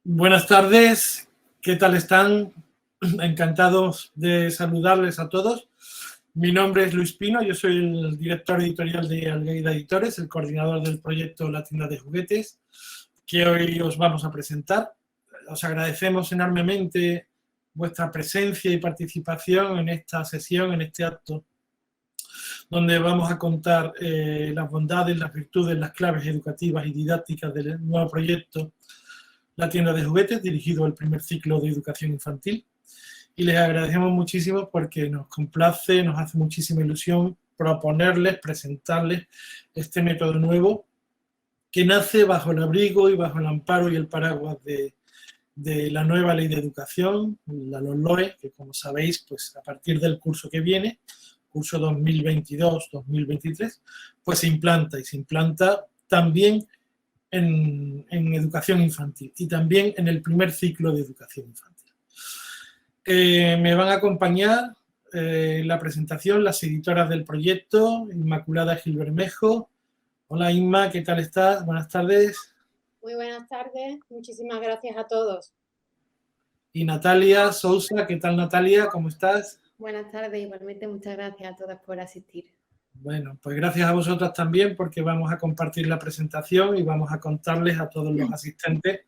Buenas tardes, ¿qué tal están? Encantados de saludarles a todos. Mi nombre es Luis Pino, yo soy el director editorial de Algaida Editores, el coordinador del proyecto La Tienda de Juguetes, que hoy os vamos a presentar. Os agradecemos enormemente vuestra presencia y participación en esta sesión, en este acto, donde vamos a contar las bondades, las virtudes, las claves educativas y didácticas del nuevo proyecto La Tienda de Juguetes, dirigido al primer ciclo de educación infantil. Y les agradecemos muchísimo porque nos complace, nos hace muchísima ilusión proponerles, presentarles este método nuevo que nace bajo el abrigo y bajo el amparo y el paraguas de la nueva ley de educación, la LOMLOE, que como sabéis, pues a partir del curso que viene, curso 2022-2023, pues se implanta también en educación infantil y también en el primer ciclo de educación infantil. Me van a acompañar la presentación las editoras del proyecto, Inmaculada Gil Bermejo. Hola Inma, ¿qué tal estás? Buenas tardes. Muy buenas tardes, muchísimas gracias a todos. Y Natalia Sousa, ¿qué tal Natalia? ¿Cómo estás? Buenas tardes, igualmente muchas gracias a todas por asistir. Bueno, pues gracias a vosotras también porque vamos a compartir la presentación y vamos a contarles a todos los asistentes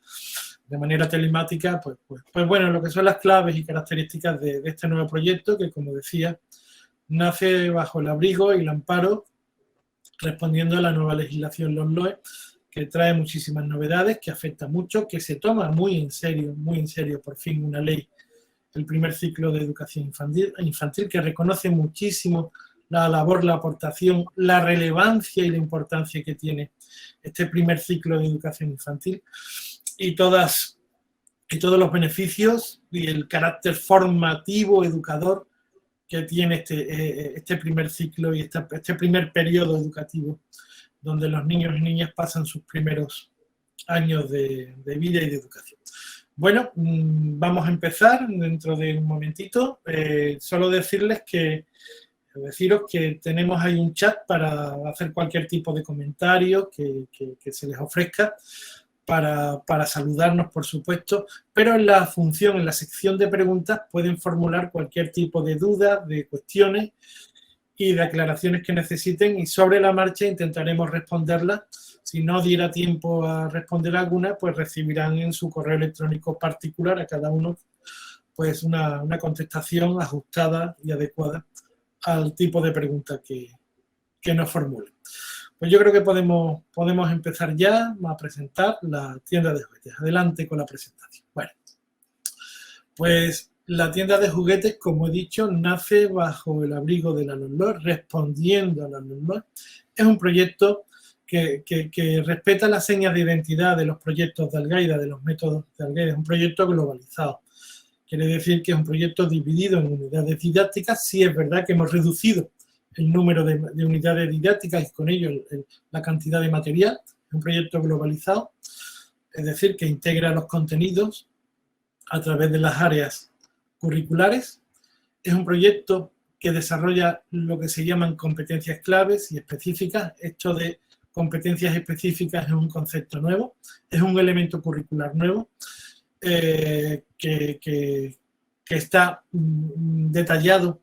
de manera telemática, pues bueno, lo que son las claves y características de este nuevo proyecto que, como decía, nace bajo el abrigo y el amparo respondiendo a la nueva legislación LOMLOE, que trae muchísimas novedades, que afecta mucho, que se toma muy en serio por fin una ley, el primer ciclo de educación infantil que reconoce muchísimo la labor, la aportación, la relevancia y la importancia que tiene este primer ciclo de educación infantil y todos los beneficios y el carácter formativo, educador que tiene este primer ciclo y este primer periodo educativo donde los niños y niñas pasan sus primeros años de vida y de educación. Bueno, vamos a empezar dentro de un momentito. Solo deciros que tenemos ahí un chat para hacer cualquier tipo de comentario que se les ofrezca para saludarnos, por supuesto, pero en la sección de preguntas, pueden formular cualquier tipo de dudas, de cuestiones y de aclaraciones que necesiten y sobre la marcha intentaremos responderlas. Si no diera tiempo a responder alguna, pues recibirán en su correo electrónico particular a cada uno pues una contestación ajustada y adecuada al tipo de pregunta que nos formulen. Pues yo creo que podemos empezar ya a presentar la tienda de juguetes. Adelante con la presentación. Bueno, pues la tienda de juguetes, como he dicho, nace bajo el abrigo de la LOMLOE, respondiendo a la LOMLOE. Es un proyecto que respeta las señas de identidad de los proyectos de Algaida, de los métodos de Algaida. Es un proyecto globalizado. Quiere decir que es un proyecto dividido en unidades didácticas. Sí es verdad que hemos reducido el número de unidades didácticas y con ello la cantidad de material. Es un proyecto globalizado, es decir, que integra los contenidos a través de las áreas curriculares. Es un proyecto que desarrolla lo que se llaman competencias claves y específicas. Esto de competencias específicas es un concepto nuevo, es un elemento curricular nuevo que está detallado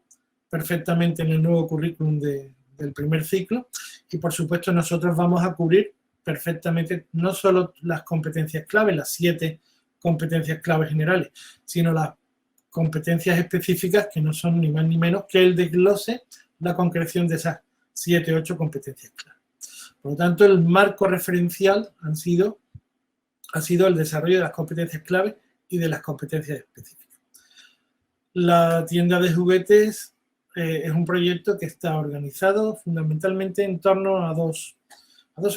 perfectamente en el nuevo currículum del primer ciclo y por supuesto nosotros vamos a cubrir perfectamente no solo las competencias claves, las 7 competencias claves generales, sino las competencias específicas que no son ni más ni menos que el desglose, la concreción de esas 7 u 8 competencias claves. Por lo tanto, el marco referencial ha sido el desarrollo de las competencias claves y de las competencias específicas. La tienda de juguetes es un proyecto que está organizado fundamentalmente en torno a dos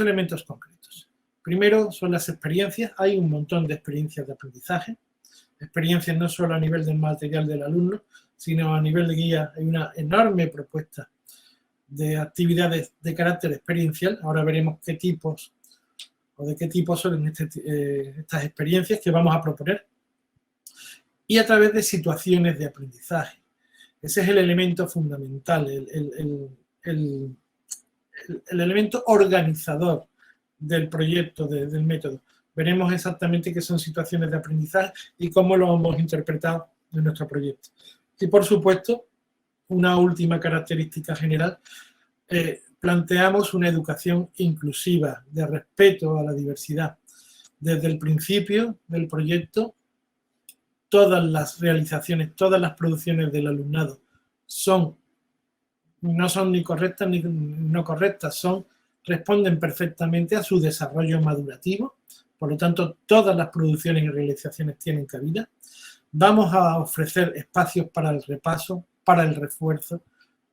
elementos concretos. Primero son las experiencias. Hay un montón de experiencias de aprendizaje. Experiencias no solo a nivel del material del alumno, sino a nivel de guía. Hay una enorme propuesta de actividades de carácter experiencial. Ahora veremos qué tipos o de qué tipo son estas experiencias que vamos a proponer. Y a través de situaciones de aprendizaje. Ese es el elemento fundamental, el elemento organizador del proyecto, del método. veremos exactamente qué son situaciones de aprendizaje y cómo lo hemos interpretado en nuestro proyecto. Y, por supuesto, una última característica general, planteamos una educación inclusiva, de respeto a la diversidad. Desde el principio del proyecto, todas las realizaciones, todas las producciones del alumnado no son ni correctas ni no correctas, responden perfectamente a su desarrollo madurativo. Por lo tanto, todas las producciones y realizaciones tienen cabida. Vamos a ofrecer espacios para el repaso, para el refuerzo,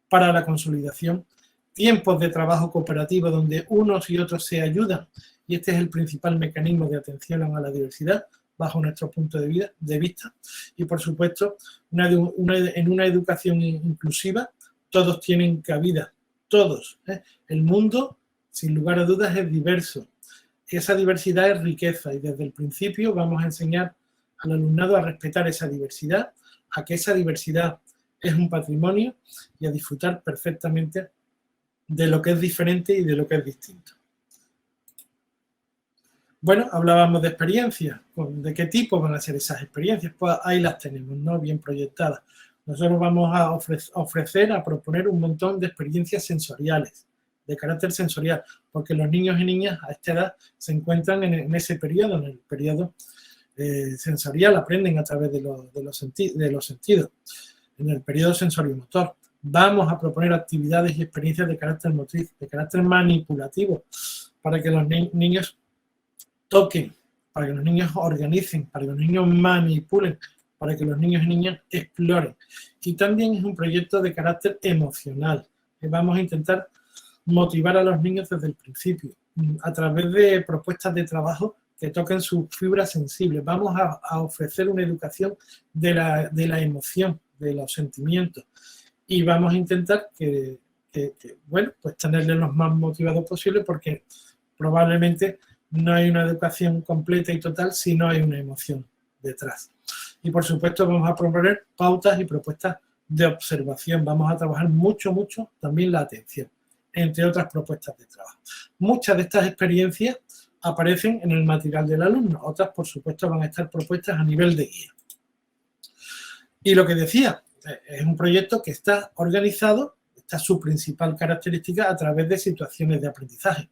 para la consolidación, tiempos de trabajo cooperativo donde unos y otros se ayudan, y este es el principal mecanismo de atención a la diversidad bajo nuestro punto de vista. Y, por supuesto, en una educación inclusiva, todos tienen cabida, todos. El mundo, sin lugar a dudas, es diverso. Esa diversidad es riqueza y desde el principio vamos a enseñar al alumnado a respetar esa diversidad, a que esa diversidad es un patrimonio y a disfrutar perfectamente de lo que es diferente y de lo que es distinto. Bueno, hablábamos de experiencias. ¿De qué tipo van a ser esas experiencias? Pues ahí las tenemos, ¿no? Bien proyectadas. Nosotros vamos a proponer un montón de experiencias sensoriales, de carácter sensorial, porque los niños y niñas a esta edad se encuentran en ese periodo, en el periodo sensorial, aprenden a través de los sentidos, en el periodo sensoriomotor. Vamos a proponer actividades y experiencias de carácter motriz, de carácter manipulativo, para que los niños toquen, para que los niños organicen, para que los niños manipulen, para que los niños y niñas exploren. Y también es un proyecto de carácter emocional. Vamos a intentar motivar a los niños desde el principio, a través de propuestas de trabajo que toquen sus fibras sensibles. Vamos a ofrecer una educación de la emoción, de los sentimientos. Y vamos a intentar bueno, pues tenerles los más motivados posible, porque probablemente no hay una educación completa y total si no hay una emoción detrás. Y, por supuesto, vamos a proponer pautas y propuestas de observación. Vamos a trabajar mucho también la atención, entre otras propuestas de trabajo. Muchas de estas experiencias aparecen en el material del alumno. Otras, por supuesto, van a estar propuestas a nivel de guía. Y lo que decía, es un proyecto que está organizado, esta es su principal característica, a través de situaciones de aprendizaje.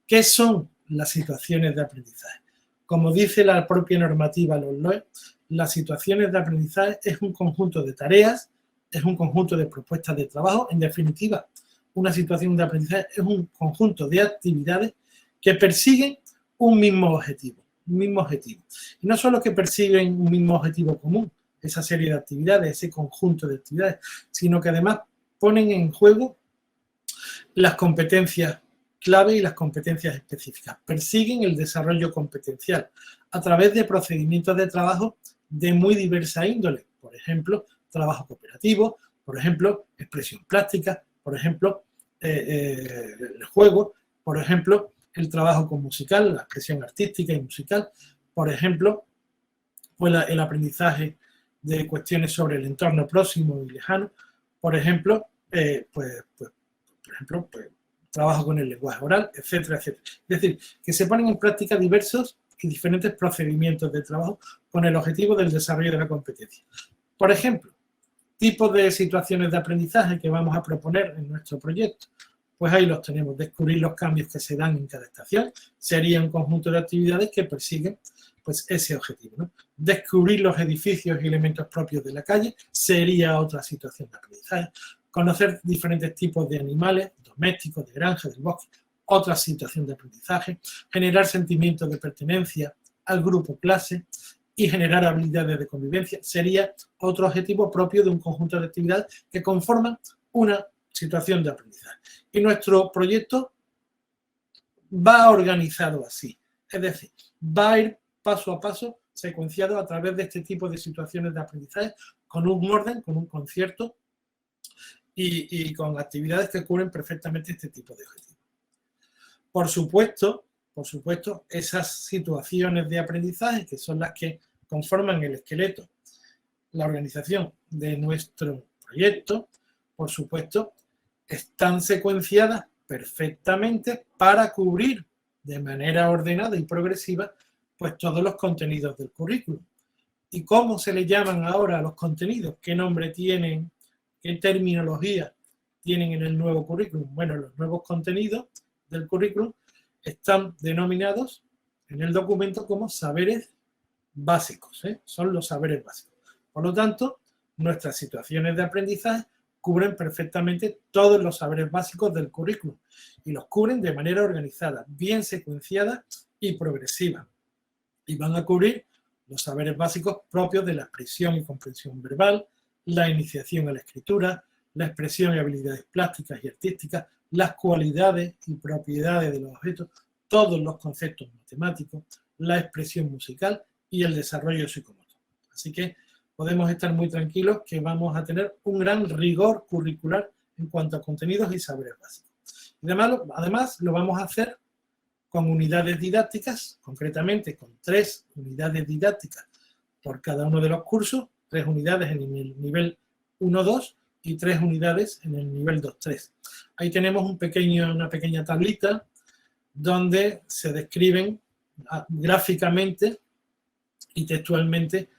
¿Qué son las situaciones de aprendizaje? Como dice la propia normativa LOMLOE, las situaciones de aprendizaje es un conjunto de tareas, es un conjunto de propuestas de trabajo. En definitiva, una situación de aprendizaje es un conjunto de actividades que persiguen un mismo objetivo. Y no solo que persiguen un mismo objetivo común, esa serie de actividades, ese conjunto de actividades, sino que además ponen en juego las competencias clave y las competencias específicas. Persiguen el desarrollo competencial a través de procedimientos de trabajo de muy diversa índole. Por ejemplo, trabajo cooperativo, por ejemplo, expresión plástica, por ejemplo, el juego, por ejemplo, el trabajo con musical, la expresión artística y musical, por ejemplo, pues el aprendizaje de cuestiones sobre el entorno próximo y lejano, por ejemplo, trabajo con el lenguaje oral, etcétera, etcétera. Es decir, que se ponen en práctica diversos y diferentes procedimientos de trabajo con el objetivo del desarrollo de la competencia. Por ejemplo, tipos de situaciones de aprendizaje que vamos a proponer en nuestro proyecto. Pues ahí los tenemos. Descubrir los cambios que se dan en cada estación. Sería un conjunto de actividades que persiguen pues ese objetivo, ¿no? Descubrir los edificios y elementos propios de la calle sería otra situación de aprendizaje. Conocer diferentes tipos de animales, domésticos, de granja, del bosque, otra situación de aprendizaje. Generar sentimientos de pertenencia al grupo clase y generar habilidades de convivencia sería otro objetivo propio de un conjunto de actividades que conforman una situación de aprendizaje. Y nuestro proyecto va organizado así, es decir, va a ir paso a paso, secuenciado a través de este tipo de situaciones de aprendizaje, con un orden, con un concierto y con actividades que cubren perfectamente este tipo de objetivos. Por supuesto, esas situaciones de aprendizaje, que son las que conforman el esqueleto, la organización de nuestro proyecto, por supuesto, están secuenciadas perfectamente para cubrir de manera ordenada y progresiva pues todos los contenidos del currículum. ¿Y cómo se le llaman ahora a los contenidos? ¿Qué nombre tienen? ¿Qué terminología tienen en el nuevo currículum? Bueno, los nuevos contenidos del currículum están denominados en el documento como saberes básicos, ¿eh? Son los saberes básicos. Por lo tanto, nuestras situaciones de aprendizaje cubren perfectamente todos los saberes básicos del currículum y los cubren de manera organizada, bien secuenciada y progresiva. Y van a cubrir los saberes básicos propios de la expresión y comprensión verbal, la iniciación a la escritura, la expresión y habilidades plásticas y artísticas, las cualidades y propiedades de los objetos, todos los conceptos matemáticos, la expresión musical y el desarrollo psicomotor. Así que podemos estar muy tranquilos que vamos a tener un gran rigor curricular en cuanto a contenidos y saberes básicos. Y además lo vamos a hacer con unidades didácticas, concretamente con 3 unidades didácticas por cada uno de los cursos, 3 unidades en el nivel 1-2 y 3 unidades en el nivel 2-3. Ahí tenemos una pequeña tablita donde se describen gráficamente y textualmente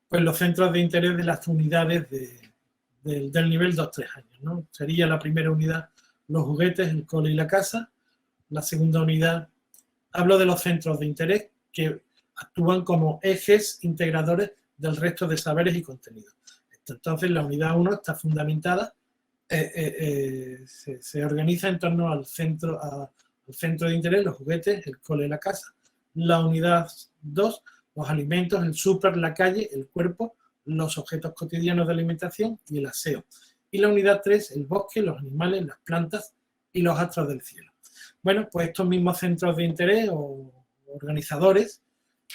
pues, los centros de interés de las unidades del nivel 2-3 años, ¿no? Sería la primera unidad los juguetes, el cole y la casa. La segunda unidad, hablo de los centros de interés que actúan como ejes integradores del resto de saberes y contenidos. Entonces, la unidad 1 está fundamentada, se organiza en torno al centro de interés, los juguetes, el cole y la casa. La unidad 2, los alimentos, el súper, la calle, el cuerpo, los objetos cotidianos de alimentación y el aseo. Y la unidad 3, el bosque, los animales, las plantas y los astros del cielo. Bueno, pues estos mismos centros de interés o organizadores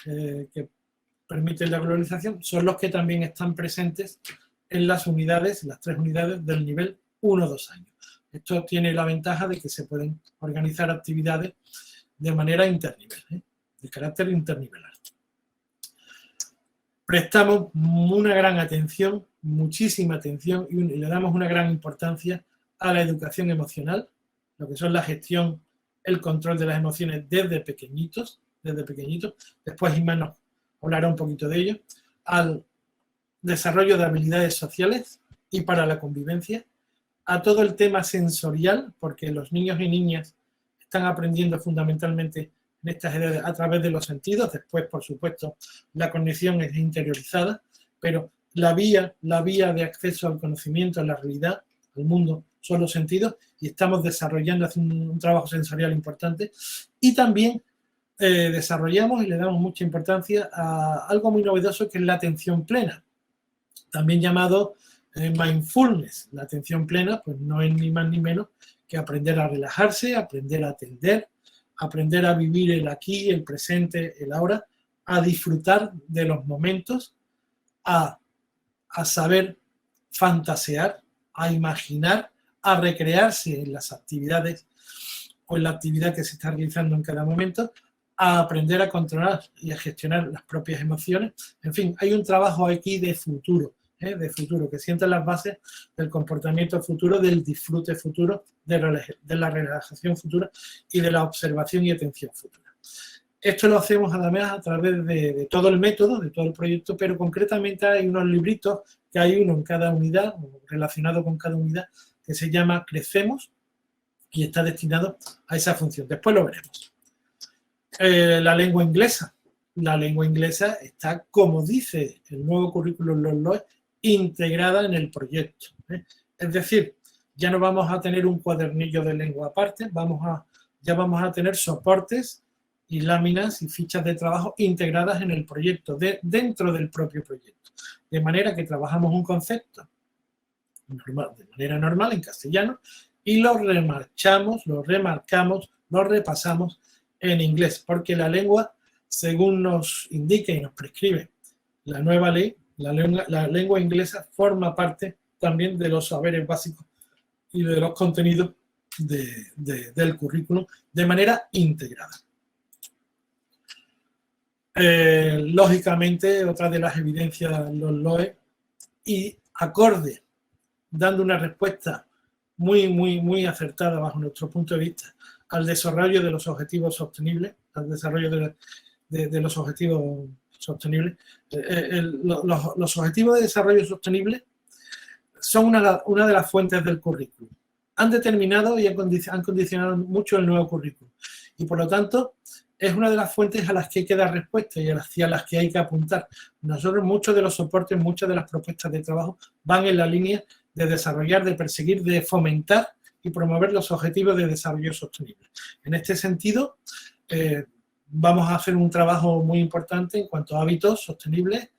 que permiten la globalización son los que también están presentes en las unidades, las 3 unidades del nivel 1-2 años. Esto tiene la ventaja de que se pueden organizar actividades de manera internivel, de carácter internivelar. Prestamos una gran atención, muchísima atención, y le damos una gran importancia a la educación emocional, lo que son la gestión, el control de las emociones desde pequeñitos. Después Isma nos hablará un poquito de ello, al desarrollo de habilidades sociales y para la convivencia, a todo el tema sensorial, porque los niños y niñas están aprendiendo fundamentalmente en estas edades a través de los sentidos. Después, por supuesto, la cognición es interiorizada, pero la vía de acceso al conocimiento, a la realidad, al mundo, son los sentidos, y estamos desarrollando, haciendo un trabajo sensorial importante. Y también desarrollamos y le damos mucha importancia a algo muy novedoso, que es la atención plena, también llamado mindfulness. La atención plena pues no es ni más ni menos que aprender a relajarse, aprender a atender, aprender a vivir el aquí, el presente, el ahora, a disfrutar de los momentos, a saber fantasear, a imaginar, a recrearse en las actividades o en la actividad que se está realizando en cada momento, a aprender a controlar y a gestionar las propias emociones. En fin, hay un trabajo aquí de futuro, que sienta las bases del comportamiento futuro, del disfrute futuro, de la relajación futura y de la observación y atención futura. Esto lo hacemos además a través de todo el método, de todo el proyecto, pero concretamente hay unos libritos, que hay uno en cada unidad, relacionado con cada unidad, que se llama Crecemos, y está destinado a esa función. Después lo veremos. La lengua inglesa. La lengua inglesa está, como dice el nuevo currículum LOE, integrada en el proyecto. Es decir, ya no vamos a tener un cuadernillo de lengua aparte, ya vamos a tener soportes y láminas y fichas de trabajo integradas en el proyecto, dentro del propio proyecto. De manera que trabajamos un concepto de manera normal en castellano y lo remarchamos, lo remarcamos, lo repasamos en inglés, porque la lengua, según nos indica y nos prescribe la nueva ley, la lengua inglesa forma parte también de los saberes básicos y de los contenidos del currículum de manera integrada. Lógicamente, otra de las evidencias los LOE, y acorde, dando una respuesta muy acertada bajo nuestro punto de vista al desarrollo de los objetivos sostenibles, al desarrollo de los objetivos sostenibles. Los objetivos de desarrollo sostenible son una de las fuentes del currículum. Han determinado y han condicionado mucho el nuevo currículum. Y por lo tanto, es una de las fuentes a las que hay que dar respuesta y hacia las que hay que apuntar. Nosotros, muchos de los soportes, muchas de las propuestas de trabajo van en la línea de desarrollar, de perseguir, de fomentar y promover los objetivos de desarrollo sostenible. En este sentido, vamos a hacer un trabajo muy importante en cuanto a hábitos sostenibles,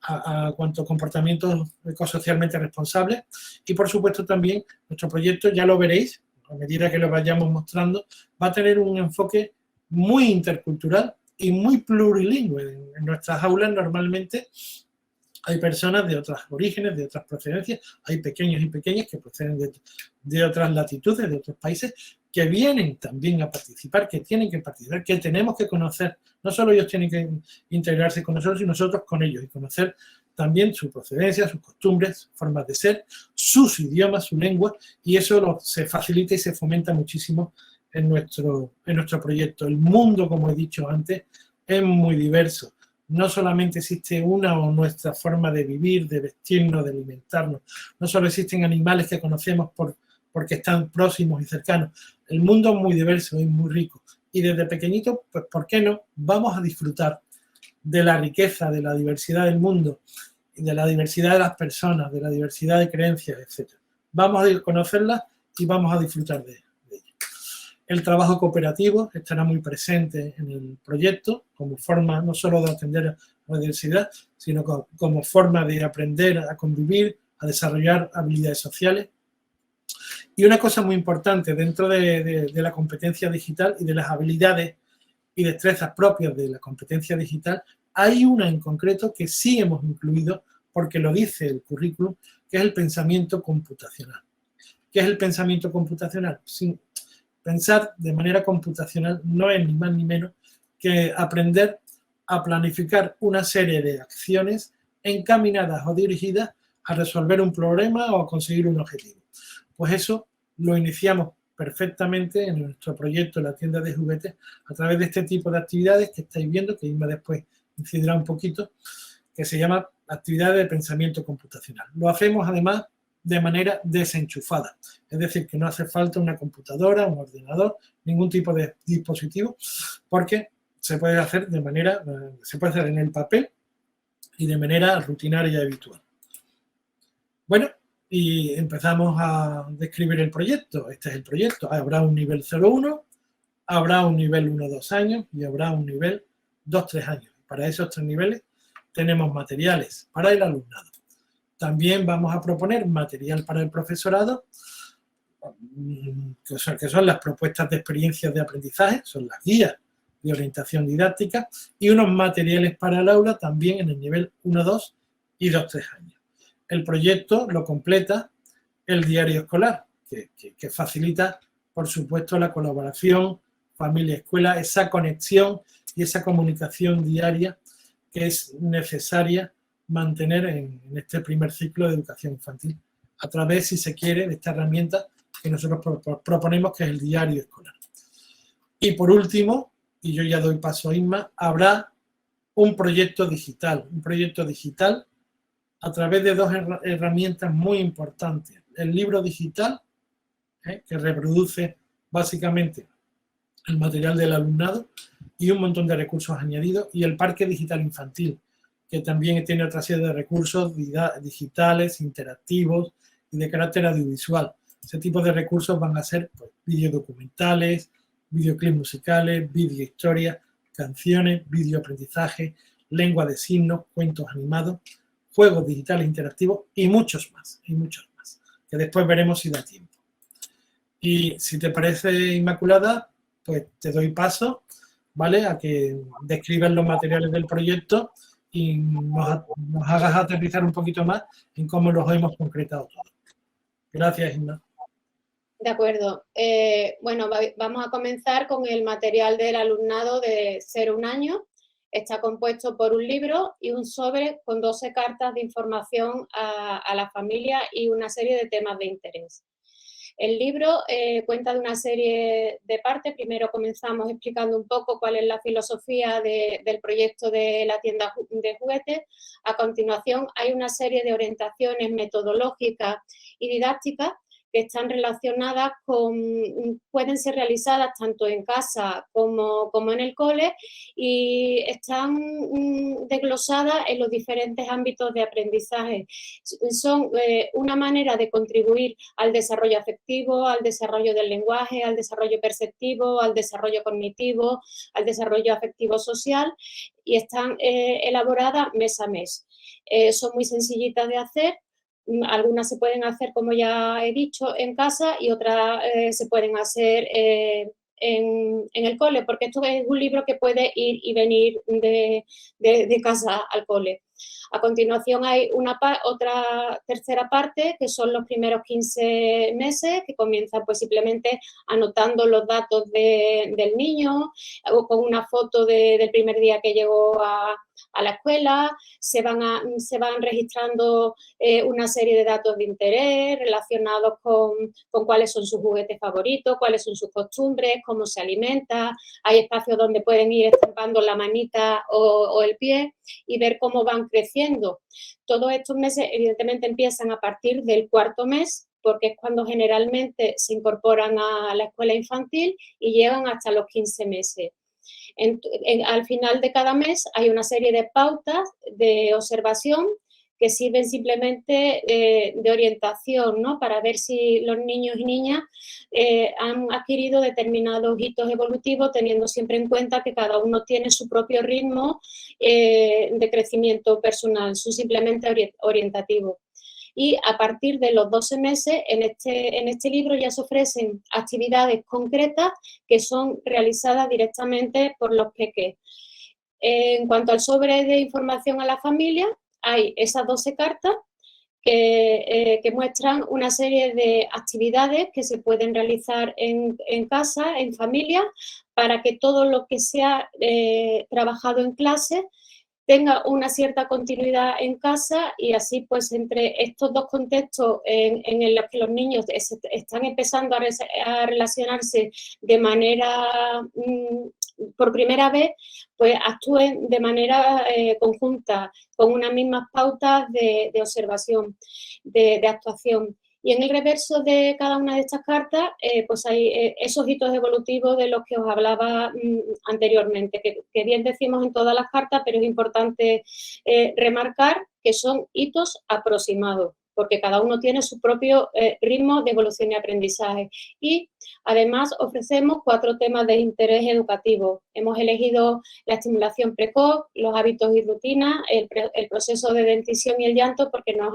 a cuanto a comportamientos ecosocialmente responsables y, por supuesto, también nuestro proyecto, ya lo veréis, a medida que lo vayamos mostrando, va a tener un enfoque muy intercultural y muy plurilingüe. En nuestras aulas normalmente hay personas de otros orígenes, de otras procedencias, hay pequeños y pequeñas que proceden de otras latitudes, de otros países, que vienen también a participar, que tienen que participar, que tenemos que conocer. No solo ellos tienen que integrarse con nosotros, sino nosotros con ellos y conocer también su procedencia, sus costumbres, formas de ser, sus idiomas, su lengua, y eso se facilita y se fomenta muchísimo en nuestro proyecto. El mundo, como he dicho antes, es muy diverso. No solamente existe una o nuestra forma de vivir, de vestirnos, de alimentarnos. No solo existen animales que conocemos porque están próximos y cercanos. El mundo es muy diverso y muy rico. Y desde pequeñito, pues, ¿por qué no? Vamos a disfrutar de la riqueza, de la diversidad del mundo, de la diversidad de las personas, de la diversidad de creencias, etc. Vamos a conocerlas y vamos a disfrutar de ellas. El trabajo cooperativo estará muy presente en el proyecto como forma no solo de atender a la diversidad, sino como forma de aprender a convivir, a desarrollar habilidades sociales. Y una cosa muy importante dentro de la competencia digital y de las habilidades y destrezas propias de la competencia digital, hay una en concreto que sí hemos incluido porque lo dice el currículum, que es el pensamiento computacional. ¿Qué es el pensamiento computacional? Pensar de manera computacional no es ni más ni menos que aprender a planificar una serie de acciones encaminadas o dirigidas a resolver un problema o a conseguir un objetivo. Pues eso lo iniciamos perfectamente en nuestro proyecto La Tienda de Juguetes a través de este tipo de actividades que estáis viendo, que Inma después incidirá un poquito, que se llama actividades de pensamiento computacional. Lo hacemos además de manera desenchufada, es decir, que no hace falta una computadora, un ordenador, ningún tipo de dispositivo, porque se puede hacer se puede hacer en el papel y de manera rutinaria y habitual. Bueno, y empezamos a describir el proyecto. Este es el proyecto. Habrá un nivel 0-1, habrá un nivel 1-2 años y habrá un nivel 2-3 años. Para esos 3 niveles tenemos materiales para el alumnado. También vamos a proponer material para el profesorado, que son las propuestas de experiencias de aprendizaje, son las guías de orientación didáctica, y unos materiales para el aula también en el nivel 1-2 y 2-3 años. El proyecto lo completa el diario escolar, que facilita, por supuesto, la colaboración familia-escuela, esa conexión y esa comunicación diaria que es necesaria mantener en este primer ciclo de educación infantil, a través, si se quiere, de esta herramienta que nosotros proponemos, que es el diario escolar. Y por último, y yo ya doy paso a Inma, habrá un proyecto digital a través de 2 herramientas muy importantes. El libro digital, que reproduce básicamente el material del alumnado y un montón de recursos añadidos, y el parque digital infantil, que también tiene otra serie de recursos digitales, interactivos y de carácter audiovisual. Ese tipo de recursos van a ser pues, videodocumentales, videoclips musicales, videohistorias, canciones, videoaprendizaje, lengua de signos, cuentos animados, juegos digitales interactivos y muchos más, que después veremos si da tiempo. Y si te parece, Inmaculada, pues te doy paso, ¿vale?, a que describas los materiales del proyecto y nos hagas aterrizar un poquito más en cómo los hemos concretado todos. Gracias, Inma. De acuerdo. Bueno, vamos a comenzar con el material del alumnado de 0-1 año. Está compuesto por un libro y un sobre con 12 cartas de información a la familia y una serie de temas de interés. El libro cuenta de una serie de partes. Primero comenzamos explicando un poco cuál es la filosofía del proyecto de la tienda de juguetes. A continuación hay una serie de orientaciones metodológicas y didácticas que están relacionadas pueden ser realizadas tanto en casa como en el cole y están desglosadas en los diferentes ámbitos de aprendizaje. Son una manera de contribuir al desarrollo afectivo, al desarrollo del lenguaje, al desarrollo perceptivo, al desarrollo cognitivo, al desarrollo afectivo social y están elaboradas mes a mes. Son muy sencillitas de hacer. Algunas se pueden hacer, como ya he dicho, en casa y otras se pueden hacer en el cole, porque esto es un libro que puede ir y venir de casa al cole. A continuación hay otra tercera parte, que son los primeros 15 meses, que comienzan pues simplemente anotando los datos del niño, o con una foto del primer día que llegó a la escuela, se van registrando una serie de datos de interés relacionados con cuáles son sus juguetes favoritos, cuáles son sus costumbres, cómo se alimenta. Hay espacios donde pueden ir estampando la manita o el pie y ver cómo van creciendo. Todos estos meses, evidentemente, empiezan a partir del cuarto mes, porque es cuando generalmente se incorporan a la escuela infantil y llegan hasta los 15 meses. Al final de cada mes hay una serie de pautas de observación que sirven simplemente de orientación, ¿no? Para ver si los niños y niñas han adquirido determinados hitos evolutivos, teniendo siempre en cuenta que cada uno tiene su propio ritmo de crecimiento personal, son simplemente orientativos. Y a partir de los 12 meses, en este libro ya se ofrecen actividades concretas que son realizadas directamente por los peques. En cuanto al sobre de información a la familia, hay esas 12 cartas que muestran una serie de actividades que se pueden realizar en casa, en familia, para que todo lo que se ha trabajado en clase tenga una cierta continuidad en casa y así pues entre estos dos contextos en los que los niños están empezando a relacionarse de manera por primera vez, pues actúen de manera conjunta con unas mismas pautas de observación, de actuación. Y en el reverso de cada una de estas cartas, pues hay esos hitos evolutivos de los que os hablaba anteriormente, que bien decimos en todas las cartas, pero es importante remarcar que son hitos aproximados, porque cada uno tiene su propio ritmo de evolución y aprendizaje. Y además ofrecemos 4 temas de interés educativo. Hemos elegido la estimulación precoz, los hábitos y rutinas, el proceso de dentición y el llanto, porque nos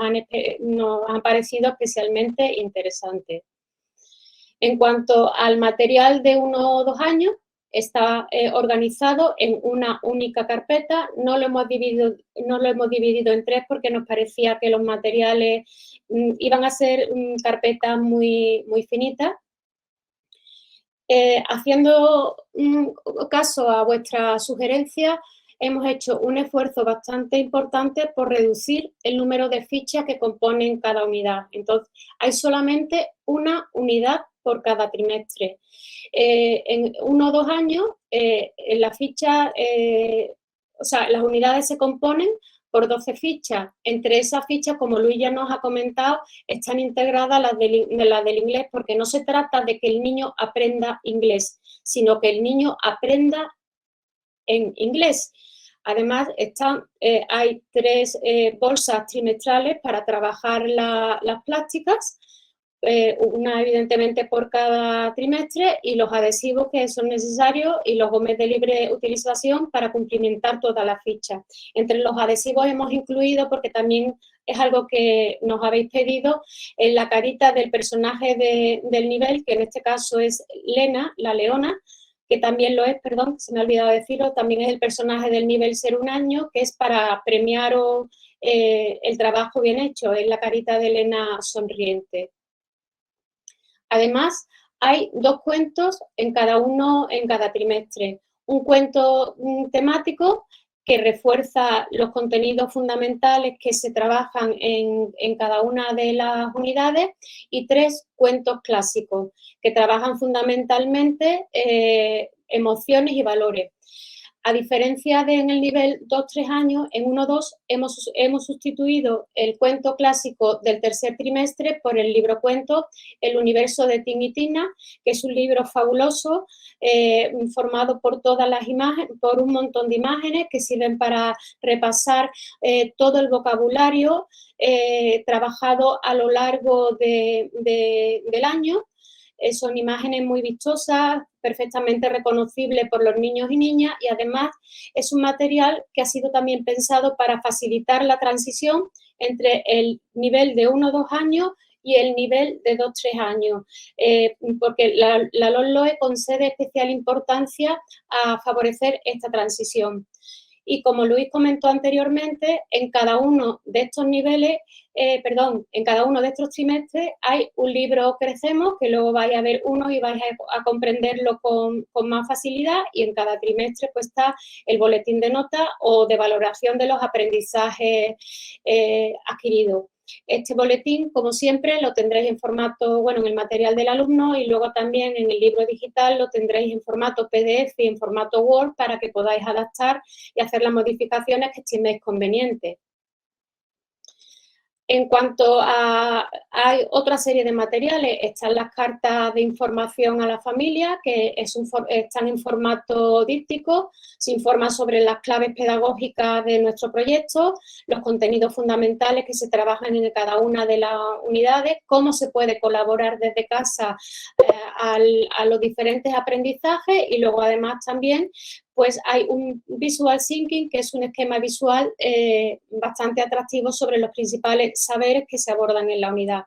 han parecido especialmente interesantes. En cuanto al material de 1 o 2 años, está organizado en una única carpeta. No lo hemos dividido en 3 porque nos parecía que los materiales iban a ser carpetas muy, muy finitas. Haciendo caso a vuestra sugerencia, hemos hecho un esfuerzo bastante importante por reducir el número de fichas que componen cada unidad. Entonces, hay solamente una unidad por cada trimestre. En 1 o 2 años, en la ficha, las unidades se componen por 12 fichas. Entre esas fichas, como Luis ya nos ha comentado, están integradas las del inglés, porque no se trata de que el niño aprenda inglés, sino que el niño aprenda en inglés. Además, hay 3 bolsas trimestrales para trabajar las prácticas, una evidentemente por cada trimestre, y los adhesivos que son necesarios y los gomes de libre utilización para cumplimentar todas las fichas. Entre los adhesivos hemos incluido, porque también es algo que nos habéis pedido, en la carita del personaje del nivel, que en este caso es Lena, la leona, que también lo es, perdón, se me ha olvidado decirlo, también es el personaje del nivel 0 1 año, que es para premiaros el trabajo bien hecho, es la carita de Elena sonriente. Además, hay 2 cuentos en cada trimestre. Un cuento temático que refuerza los contenidos fundamentales que se trabajan en cada una de las unidades, y 3 cuentos clásicos que trabajan fundamentalmente emociones y valores. A diferencia de en el nivel 2-3 años, en 1-2 hemos sustituido el cuento clásico del tercer trimestre por el libro cuento El universo de Tin y Tina, que es un libro fabuloso, formado por todas las imágenes, por un montón de imágenes que sirven para repasar todo el vocabulario trabajado a lo largo del año. Son imágenes muy vistosas, perfectamente reconocibles por los niños y niñas, y además es un material que ha sido también pensado para facilitar la transición entre el nivel de 1 o 2 años y el nivel de 2-3 años, porque la LOMLOE concede especial importancia a favorecer esta transición. Y como Luis comentó anteriormente, en cada uno de estos niveles, en cada uno de estos trimestres hay un libro Crecemos, que luego vais a ver uno y vais a comprenderlo con más facilidad, y en cada trimestre pues está el boletín de nota o de valoración de los aprendizajes adquiridos. Este boletín, como siempre, lo tendréis en formato, bueno, en el material del alumno, y luego también en el libro digital lo tendréis en formato PDF y en formato Word para que podáis adaptar y hacer las modificaciones que estiméis convenientes. En cuanto a hay otra serie de materiales, están las cartas de información a la familia, que están en formato díptico, se informa sobre las claves pedagógicas de nuestro proyecto, los contenidos fundamentales que se trabajan en cada una de las unidades, cómo se puede colaborar desde casa a los diferentes aprendizajes, y luego además también pues hay un visual thinking, que es un esquema visual bastante atractivo sobre los principales saberes que se abordan en la unidad.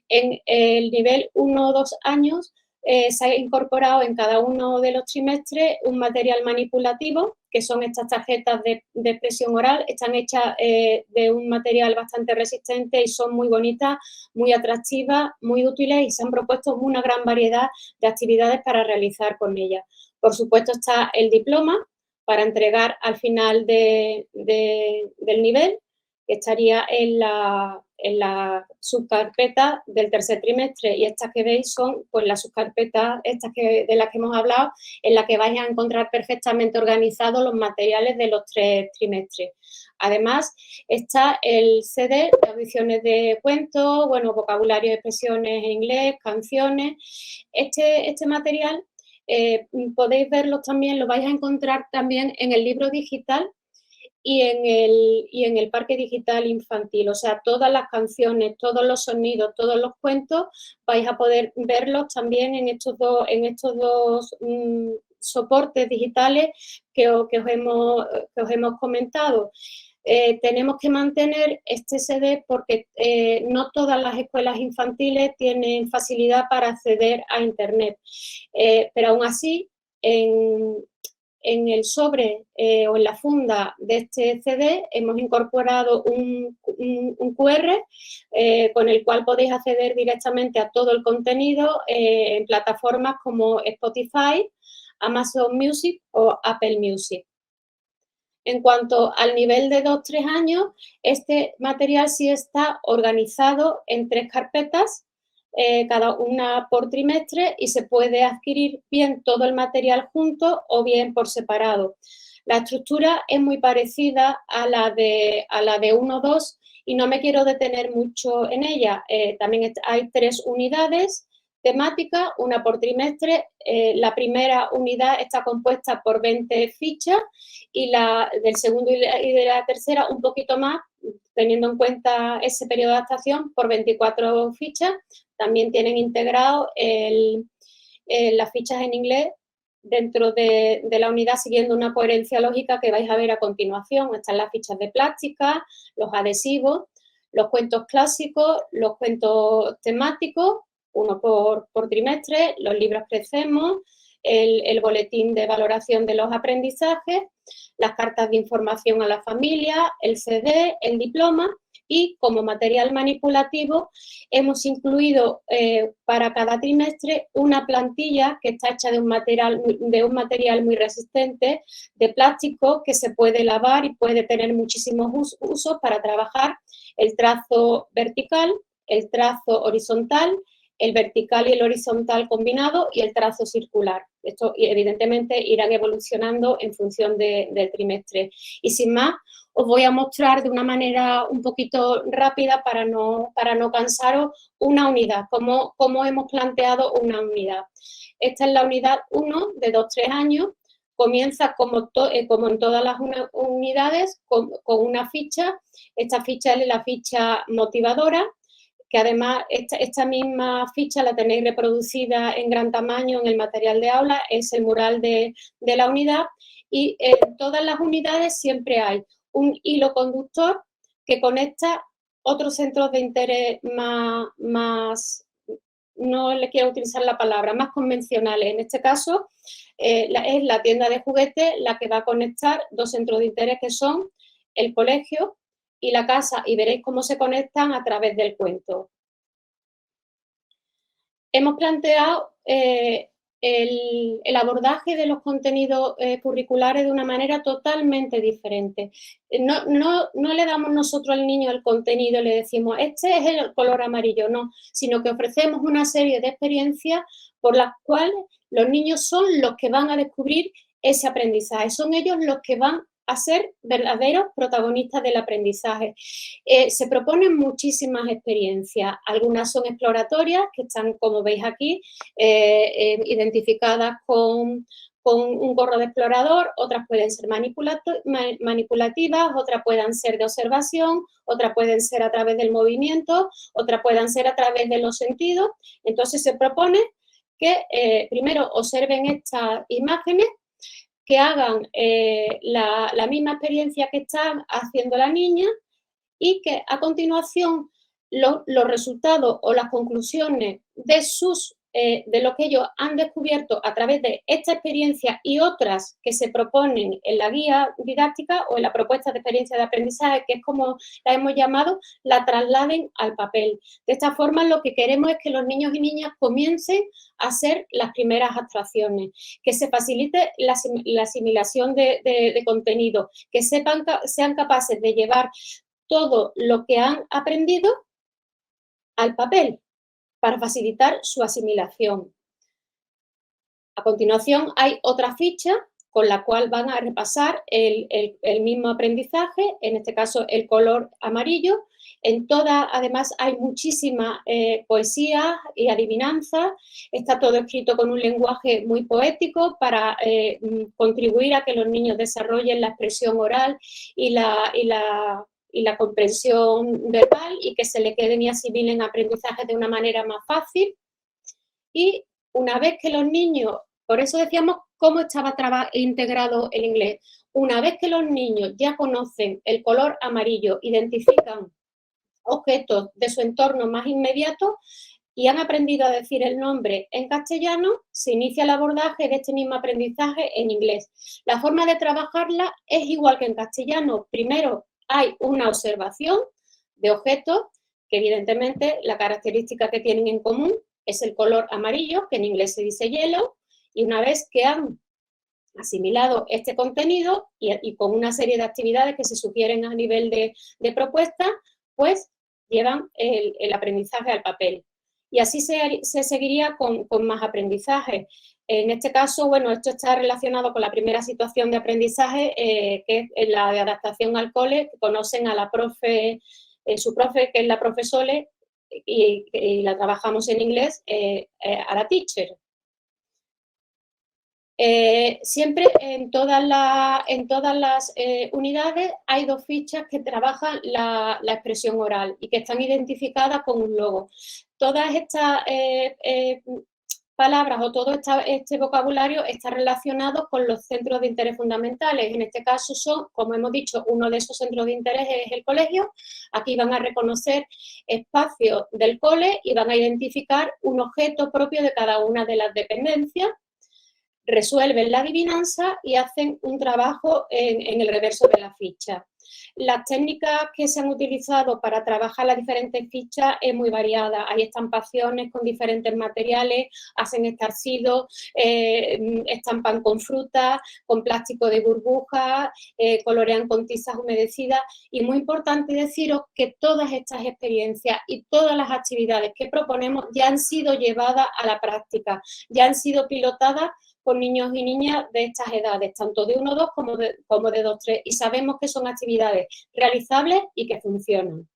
En el nivel 1 o 2 años se ha incorporado en cada uno de los trimestres un material manipulativo, que son estas tarjetas de expresión oral. Están hechas de un material bastante resistente y son muy bonitas, muy atractivas, muy útiles, y se han propuesto una gran variedad de actividades para realizar con ellas. Por supuesto está el diploma para entregar al final del nivel, que estaría en la subcarpeta del tercer trimestre, y estas que veis son pues las subcarpetas de las que hemos hablado, en las que vais a encontrar perfectamente organizados los materiales de los 3 trimestres. Además está el CD de audiciones de cuentos, bueno, vocabulario de expresiones en inglés, canciones. Este material podéis verlo también, lo vais a encontrar también en el libro digital y en el parque digital infantil. O sea, todas las canciones, todos los sonidos, todos los cuentos, vais a poder verlos también en estos dos soportes digitales que os hemos comentado. Tenemos que mantener este CD porque no todas las escuelas infantiles tienen facilidad para acceder a Internet, pero aún así en el sobre o en la funda de este CD hemos incorporado un QR con el cual podéis acceder directamente a todo el contenido en plataformas como Spotify, Amazon Music o Apple Music. En cuanto al nivel de 2-3 años, este material sí está organizado en 3 carpetas, cada una por trimestre, y se puede adquirir bien todo el material junto o bien por separado. La estructura es muy parecida a la de 1-2 y no me quiero detener mucho en ella. También hay 3 unidades temáticas, una por trimestre. La primera unidad está compuesta por 20 fichas y la del segundo y de la tercera un poquito más, teniendo en cuenta ese periodo de adaptación, por 24 fichas. También tienen integrado las fichas en inglés dentro de la unidad, siguiendo una coherencia lógica que vais a ver a continuación. Están las fichas de plástica, los adhesivos, los cuentos clásicos, los cuentos temáticos, uno por trimestre, los libros Crecemos, el boletín de valoración de los aprendizajes, las cartas de información a la familia, el CD, el diploma y como material manipulativo hemos incluido para cada trimestre una plantilla que está hecha de un material muy resistente, de plástico, que se puede lavar y puede tener muchísimos usos para trabajar el trazo vertical, el trazo horizontal, el vertical y el horizontal combinado y el trazo circular. Esto evidentemente irán evolucionando en función del trimestre. Y sin más, os voy a mostrar de una manera un poquito rápida para no cansaros una unidad, cómo hemos planteado una unidad. Esta es la unidad 1 de 2-3 años. Comienza como en todas las unidades con una ficha. Esta ficha es la ficha motivadora, que además esta misma ficha la tenéis reproducida en gran tamaño en el material de aula, es el mural de la unidad, y en todas las unidades siempre hay un hilo conductor que conecta otros centros de interés más no le quiero utilizar la palabra, más convencionales. En este caso es la tienda de juguetes la que va a conectar dos centros de interés que son el colegio y la casa, y veréis cómo se conectan a través del cuento. Hemos planteado el abordaje de los contenidos curriculares de una manera totalmente diferente. No le damos nosotros al niño el contenido y le decimos, este es el color amarillo, no, sino que ofrecemos una serie de experiencias por las cuales los niños son los que van a descubrir ese aprendizaje, son ellos los que van a ser verdaderos protagonistas del aprendizaje. Se proponen muchísimas experiencias, algunas son exploratorias, que están, como veis aquí, identificadas con un gorro de explorador, otras pueden ser manipulativas, otras pueden ser de observación, otras pueden ser a través del movimiento, otras pueden ser a través de los sentidos. Entonces se propone que primero observen estas imágenes, que hagan la misma experiencia que está haciendo la niña y que a continuación los resultados o las conclusiones de lo que ellos han descubierto a través de esta experiencia y otras que se proponen en la guía didáctica o en la propuesta de experiencia de aprendizaje, que es como la hemos llamado, la trasladen al papel. De esta forma, lo que queremos es que los niños y niñas comiencen a hacer las primeras abstracciones, que se facilite la asimilación de contenido, que sean capaces de llevar todo lo que han aprendido al papel, para facilitar su asimilación. A continuación hay otra ficha con la cual van a repasar el mismo aprendizaje, en este caso el color amarillo. En todas, además, hay muchísima poesía y adivinanza. Está todo escrito con un lenguaje muy poético para contribuir a que los niños desarrollen la expresión oral y la comprensión verbal, y que se le queden y asimilen aprendizajes de una manera más fácil. Y una vez que los niños, por eso decíamos cómo estaba integrado el inglés, una vez que los niños ya conocen el color amarillo, identifican objetos de su entorno más inmediato y han aprendido a decir el nombre en castellano, se inicia el abordaje de este mismo aprendizaje en inglés. La forma de trabajarla es igual que en castellano. Primero hay una observación de objetos que evidentemente la característica que tienen en común es el color amarillo, que en inglés se dice yellow, y una vez que han asimilado este contenido y con una serie de actividades que se sugieren a nivel de propuesta, pues llevan el aprendizaje al papel. Y así se seguiría con más aprendizaje. En este caso, bueno, esto está relacionado con la primera situación de aprendizaje, que es la de adaptación al cole, que conocen a la profe, su profe, que es la profe Sole, y la trabajamos en inglés, a la teacher. Siempre en todas las unidades hay dos fichas que trabajan la expresión oral y que están identificadas con un logo. Todas estas palabras o todo este vocabulario está relacionado con los centros de interés fundamentales. En este caso son, como hemos dicho, uno de esos centros de interés es el colegio. Aquí van a reconocer espacios del cole y van a identificar un objeto propio de cada una de las dependencias. Resuelven la adivinanza y hacen un trabajo en el reverso de la ficha. Las técnicas que se han utilizado para trabajar las diferentes fichas es muy variada. Hay estampaciones con diferentes materiales, hacen estarcidos, estampan con frutas, con plástico de burbujas, colorean con tizas humedecidas. Y muy importante deciros que todas estas experiencias y todas las actividades que proponemos ya han sido llevadas a la práctica, ya han sido pilotadas con niños y niñas de estas edades, tanto de 1-2 como de 2-3, y sabemos que son actividades realizables y que funcionan.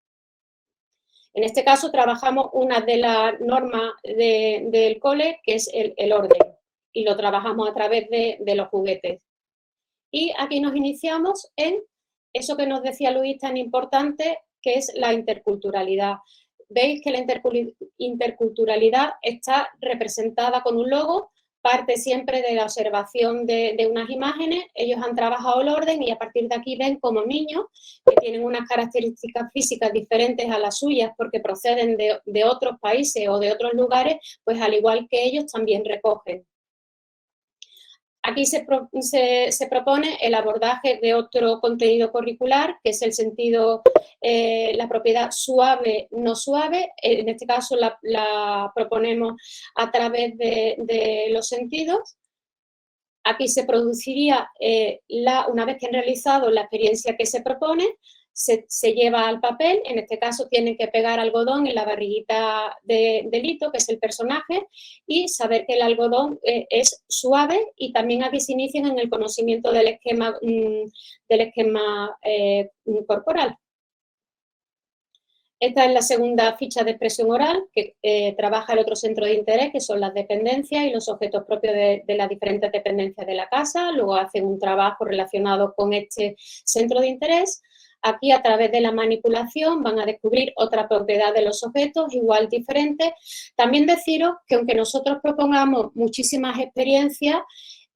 En este caso trabajamos una de las normas del cole, que es el orden, y lo trabajamos a través de los juguetes. Y aquí nos iniciamos en eso que nos decía Luis tan importante, que es la interculturalidad. Veis que la interculturalidad está representada con un logo, parte siempre de la observación de unas imágenes. Ellos han trabajado el orden y a partir de aquí ven como niños que tienen unas características físicas diferentes a las suyas porque proceden de otros países o de otros lugares, pues al igual que ellos también recogen. Aquí se propone el abordaje de otro contenido curricular, que es el sentido, la propiedad suave, no suave. En este caso la proponemos a través de los sentidos. Aquí se produciría, una vez que han realizado la experiencia que se propone, se lleva al papel. En este caso tienen que pegar algodón en la barriguita de Lito, que es el personaje, y saber que el algodón es suave, y también aquí se inician en el conocimiento del esquema corporal. Esta es la segunda ficha de expresión oral que trabaja el otro centro de interés, que son las dependencias y los objetos propios de las diferentes dependencias de la casa. Luego hacen un trabajo relacionado con este centro de interés. Aquí, a través de la manipulación, van a descubrir otra propiedad de los objetos, igual diferente. También deciros que aunque nosotros propongamos muchísimas experiencias,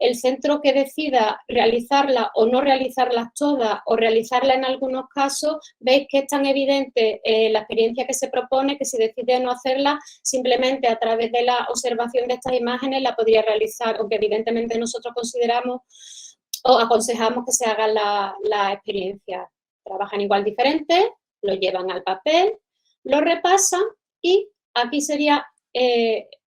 el centro que decida realizarlas o no realizarlas todas o realizarlas en algunos casos, veis que es tan evidente la experiencia que se propone que si decide no hacerla, simplemente a través de la observación de estas imágenes la podría realizar, aunque evidentemente nosotros consideramos o aconsejamos que se hagan la experiencia. Trabajan igual diferente, lo llevan al papel, lo repasan y aquí sería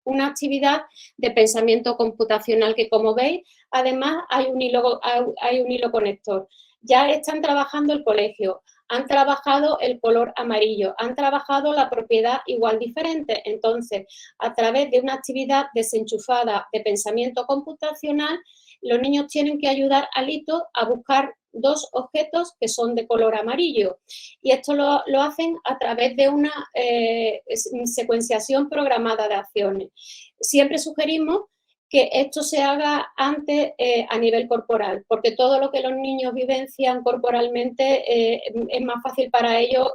una actividad de pensamiento computacional que, como veis, además hay un hilo conector. Ya están trabajando el colegio, han trabajado el color amarillo, han trabajado la propiedad igual diferente. Entonces, a través de una actividad desenchufada de pensamiento computacional, los niños tienen que ayudar a Lito a buscar dos objetos que son de color amarillo. Y esto lo hacen a través de una secuenciación programada de acciones. Siempre sugerimos que esto se haga antes a nivel corporal, porque todo lo que los niños vivencian corporalmente es más fácil para ellos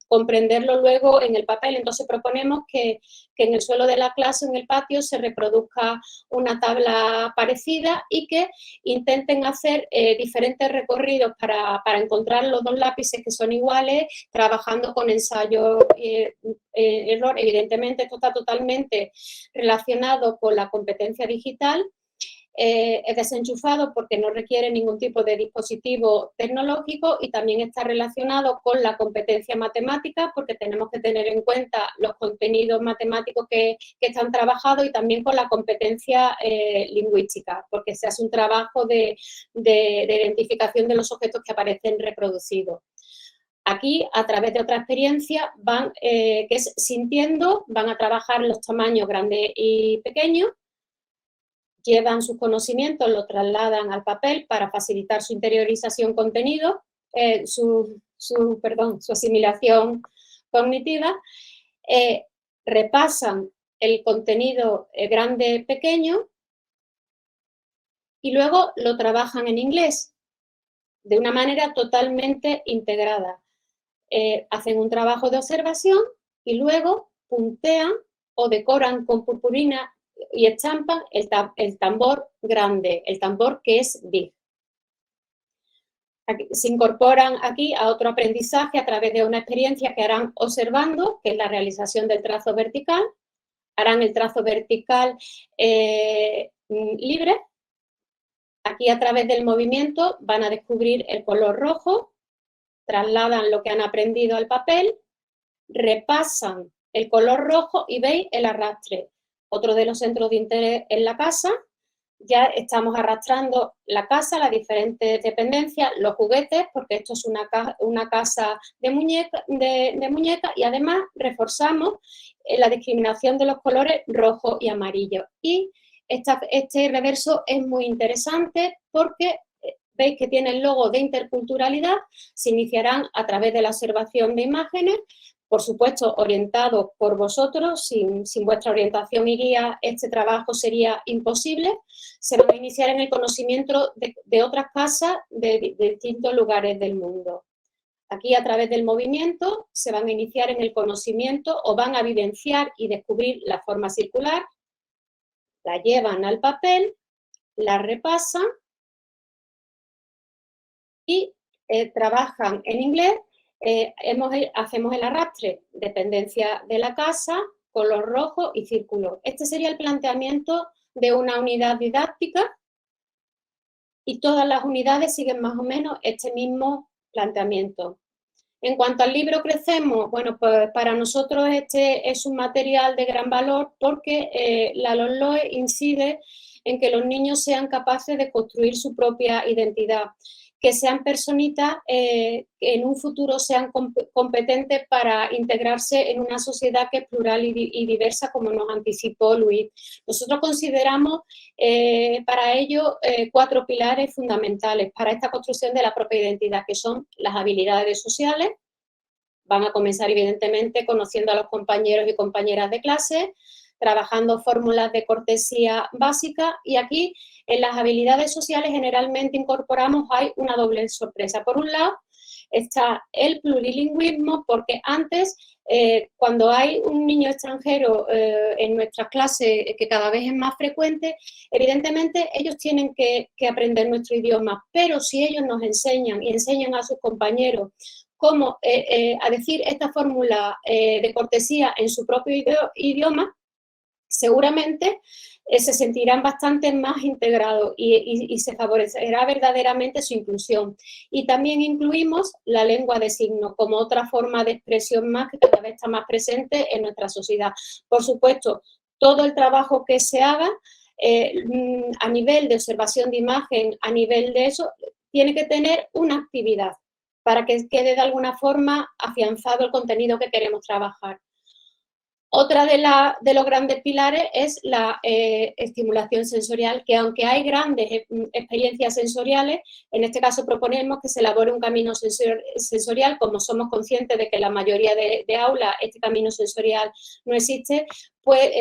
comprenderlo luego en el papel. Entonces proponemos que en el suelo de la clase, en el patio, se reproduzca una tabla parecida y que intenten hacer diferentes recorridos para encontrar los dos lápices que son iguales, trabajando con ensayo error. Evidentemente esto está totalmente relacionado con la competencia digital. Es desenchufado porque no requiere ningún tipo de dispositivo tecnológico y también está relacionado con la competencia matemática porque tenemos que tener en cuenta los contenidos matemáticos que están trabajados y también con la competencia lingüística, porque se hace un trabajo de identificación de los objetos que aparecen reproducidos. Aquí, a través de otra experiencia, que es sintiendo, van a trabajar los tamaños grandes y pequeños, llevan sus conocimientos, lo trasladan al papel para facilitar su interiorización contenido, su asimilación cognitiva, repasan el contenido grande-pequeño y luego lo trabajan en inglés de una manera totalmente integrada. Hacen un trabajo de observación y luego puntean o decoran con purpurina y estampan el tambor grande, el tambor que es big. Aquí, se incorporan aquí a otro aprendizaje a través de una experiencia que harán observando, que es la realización del trazo vertical. Harán el trazo vertical libre. Aquí, a través del movimiento, van a descubrir el color rojo trasladan lo que han aprendido al papel, repasan el color rojo y veis el arrastre. Otro de los centros de interés en la casa, ya estamos arrastrando la casa, las diferentes dependencias, los juguetes, porque esto es una casa de muñeca y además reforzamos la discriminación de los colores rojo y amarillo. Y este reverso es muy interesante porque veis que tiene el logo de interculturalidad, se iniciarán a través de la observación de imágenes, por supuesto, orientados por vosotros, sin vuestra orientación y guía este trabajo sería imposible. Se van a iniciar en el conocimiento de otras casas de distintos lugares del mundo. Aquí, a través del movimiento, se van a iniciar en el conocimiento o van a vivenciar y descubrir la forma circular, la llevan al papel, la repasan y trabajan en inglés. Hacemos el arrastre, dependencia de la casa, color rojo y círculo. Este sería el planteamiento de una unidad didáctica y todas las unidades siguen más o menos este mismo planteamiento. En cuanto al libro Crecemos, bueno, pues para nosotros este es un material de gran valor porque la LOMLOE incide en que los niños sean capaces de construir su propia identidad, que sean personitas que en un futuro sean competentes para integrarse en una sociedad que es plural y diversa, como nos anticipó Luis. Nosotros consideramos para ello 4 pilares fundamentales para esta construcción de la propia identidad, que son las habilidades sociales. Van a comenzar, evidentemente, conociendo a los compañeros y compañeras de clase, trabajando fórmulas de cortesía básica y aquí en las habilidades sociales generalmente incorporamos, hay una doble sorpresa. Por un lado está el plurilingüismo porque antes cuando hay un niño extranjero en nuestras clases que cada vez es más frecuente, evidentemente ellos tienen que aprender nuestro idioma, pero si ellos nos enseñan y enseñan a sus compañeros cómo a decir esta fórmula de cortesía en su propio idioma, seguramente se sentirán bastante más integrados y se favorecerá verdaderamente su inclusión. Y también incluimos la lengua de signos como otra forma de expresión más que cada vez está más presente en nuestra sociedad. Por supuesto, todo el trabajo que se haga a nivel de observación de imagen, a nivel de eso, tiene que tener una actividad para que quede de alguna forma afianzado el contenido que queremos trabajar. Otra de los grandes pilares es la estimulación sensorial, que aunque hay grandes experiencias sensoriales, en este caso proponemos que se elabore un camino sensorial, como somos conscientes de que en la mayoría de aulas este camino sensorial no existe, pues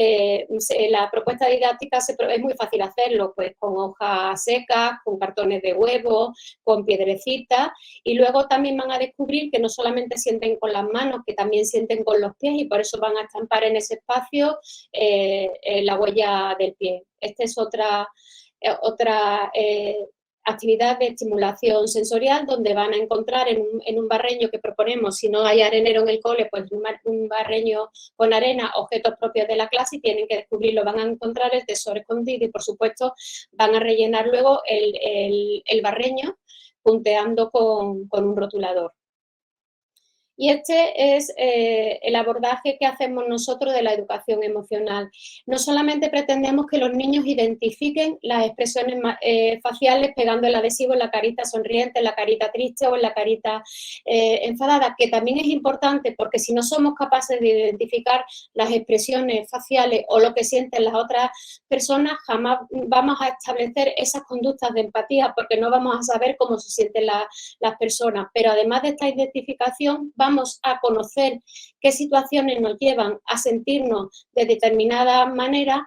la propuesta didáctica es muy fácil hacerlo, pues con hojas secas, con cartones de huevo, con piedrecitas, y luego también van a descubrir que no solamente sienten con las manos, que también sienten con los pies, y por eso van a estampar en ese espacio la huella del pie. Esta es otra actividad de estimulación sensorial donde van a encontrar en un barreño que proponemos, si no hay arenero en el cole, pues un barreño con arena, objetos propios de la clase y tienen que descubrirlo, van a encontrar el tesoro escondido y por supuesto van a rellenar luego el barreño punteando con un rotulador. Y este es el abordaje que hacemos nosotros de la educación emocional. No solamente pretendemos que los niños identifiquen las expresiones faciales pegando el adhesivo en la carita sonriente, en la carita triste o en la carita enfadada, que también es importante porque si no somos capaces de identificar las expresiones faciales o lo que sienten las otras personas, jamás vamos a establecer esas conductas de empatía porque no vamos a saber cómo se sienten las personas. Pero además de esta identificación, vamos a conocer qué situaciones nos llevan a sentirnos de determinada manera,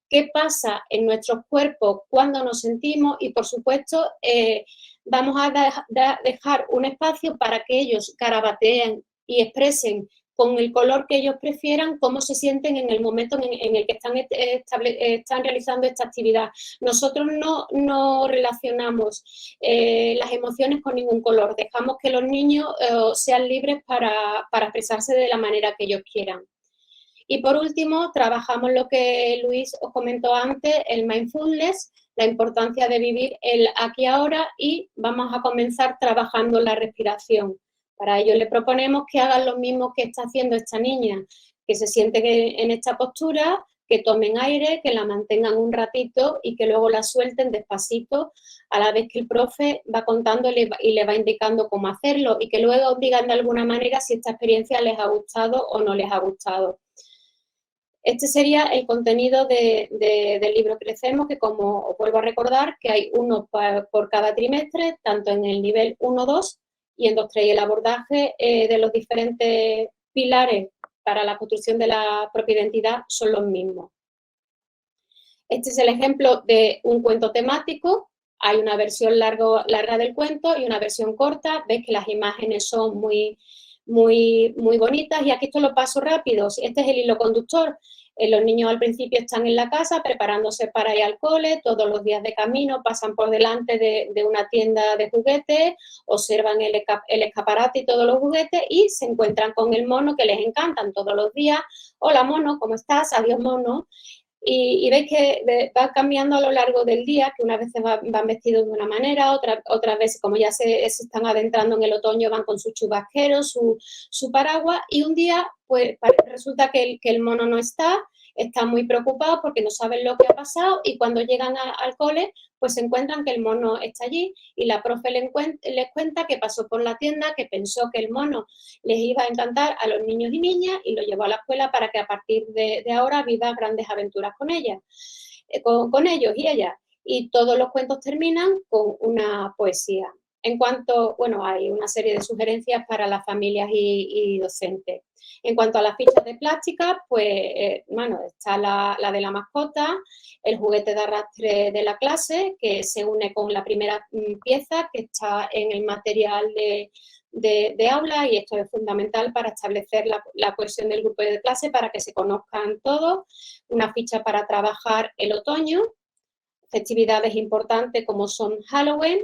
qué pasa en nuestros cuerpos cuando nos sentimos y, por supuesto, vamos a dejar un espacio para que ellos garabateen y expresen con el color que ellos prefieran, cómo se sienten en el momento en el que están realizando esta actividad. Nosotros no relacionamos las emociones con ningún color, dejamos que los niños sean libres para expresarse de la manera que ellos quieran. Y por último, trabajamos lo que Luis os comentó antes, el mindfulness, la importancia de vivir el aquí y ahora y vamos a comenzar trabajando la respiración. Para ello le proponemos que hagan lo mismo que está haciendo esta niña, que se sienten en esta postura, que tomen aire, que la mantengan un ratito y que luego la suelten despacito a la vez que el profe va contándole y le va indicando cómo hacerlo, y que luego digan de alguna manera si esta experiencia les ha gustado o no les ha gustado. Este sería el contenido del libro Crecemos, que, como os vuelvo a recordar, que hay uno por cada trimestre, tanto en el nivel 1, 2 y en 2, 3. Y el abordaje de los diferentes pilares para la construcción de la propia identidad son los mismos. Este es el ejemplo de un cuento temático. Hay una versión larga del cuento y una versión corta. Veis que las imágenes son muy bonitas, y aquí esto lo paso rápido. Este es el hilo conductor. Los niños al principio están en la casa preparándose para ir al cole, todos los días de camino pasan por delante de una tienda de juguetes, observan el escaparate y todos los juguetes y se encuentran con el mono, que les encantan todos los días. Hola mono, ¿cómo estás? Adiós mono. Y veis que va cambiando a lo largo del día, que unas veces van vestidos de una manera, otras veces, como ya se están adentrando en el otoño, van con su chubasquero, su paraguas, y un día pues resulta que el mono no está muy preocupado porque no saben lo que ha pasado, y cuando llegan al cole pues se encuentran que el mono está allí, y la profe les cuenta que pasó por la tienda, que pensó que el mono les iba a encantar a los niños y niñas y lo llevó a la escuela para que a partir de ahora viva grandes aventuras con ellos y ellas. Y todos los cuentos terminan con una poesía. En cuanto, bueno, hay una serie de sugerencias para las familias y docentes. En cuanto a las fichas de plástica, pues, bueno, está la de la mascota, el juguete de arrastre de la clase, que se une con la primera pieza que está en el material de aula, y esto es fundamental para establecer la cohesión del grupo de clase, para que se conozcan todos. Una ficha para trabajar el otoño, festividades importantes como son Halloween.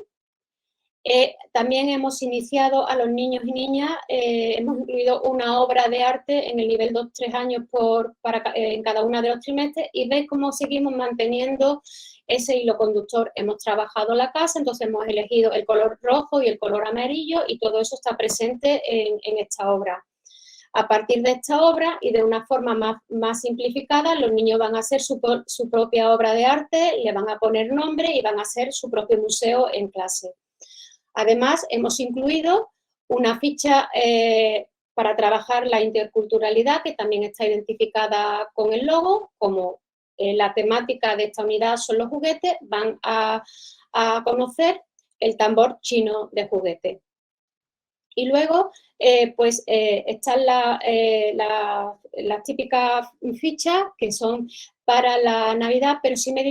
También hemos iniciado a los niños y niñas, hemos incluido una obra de arte en el nivel 2-3 años en cada uno de los trimestres, y veis cómo seguimos manteniendo ese hilo conductor. Hemos trabajado la casa, entonces hemos elegido el color rojo y el color amarillo, y todo eso está presente en esta obra. A partir de esta obra y de una forma más simplificada, los niños van a hacer su propia obra de arte, le van a poner nombre y van a hacer su propio museo en clase. Además, hemos incluido una ficha para trabajar la interculturalidad, que también está identificada con el logo. Como la temática de esta unidad son los juguetes, van a conocer el tambor chino de juguete. Y luego, pues están las típicas fichas que son para la Navidad, pero sí me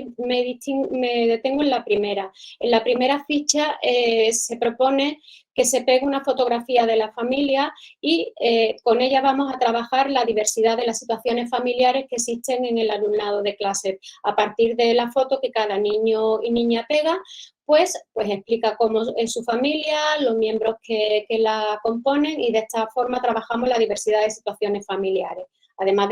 detengo en la primera. En la primera ficha se propone que se pegue una fotografía de la familia, y con ella vamos a trabajar la diversidad de las situaciones familiares que existen en el alumnado de clase. A partir de la foto que cada niño y niña pega, pues explica cómo es su familia, los miembros que la componen, y de esta forma trabajamos la diversidad de situaciones familiares. Además,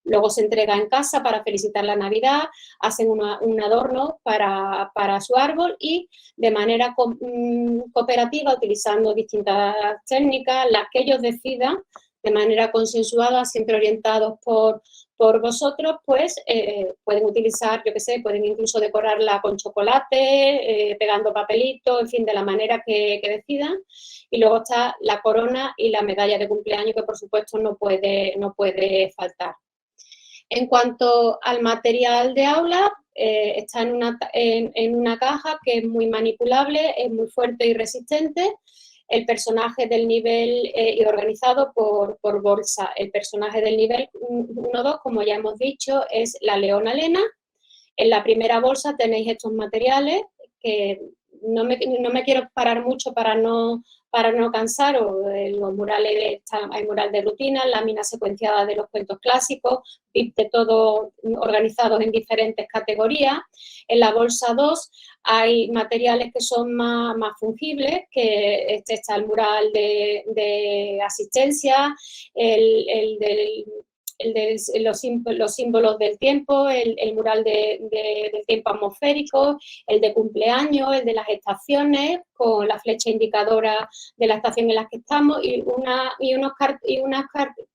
luego se entrega en casa para felicitar la Navidad, hacen un adorno para su árbol, y de manera cooperativa, utilizando distintas técnicas, las que ellos decidan, de manera consensuada, siempre orientados por vosotros, pues pueden utilizar, yo qué sé, pueden incluso decorarla con chocolate, pegando papelitos, en fin, de la manera que decidan. Y luego está la corona y la medalla de cumpleaños, que por supuesto no puede faltar. En cuanto al material de aula, está en una caja que es muy manipulable, es muy fuerte y resistente. El personaje del nivel y organizado por bolsa. El personaje del nivel 1-2, como ya hemos dicho, es la leona Lena. En la primera bolsa tenéis estos materiales, que no me quiero parar mucho para no cansaros. Los murales, hay mural de rutina, láminas secuenciadas de los cuentos clásicos, bits de todo organizados en diferentes categorías. En la bolsa 2 hay materiales que son más fungibles, que está el mural de asistencia, el de los símbolos del tiempo, el mural del tiempo atmosférico, el de cumpleaños, el de las estaciones, con la flecha indicadora de la estación en la que estamos y unos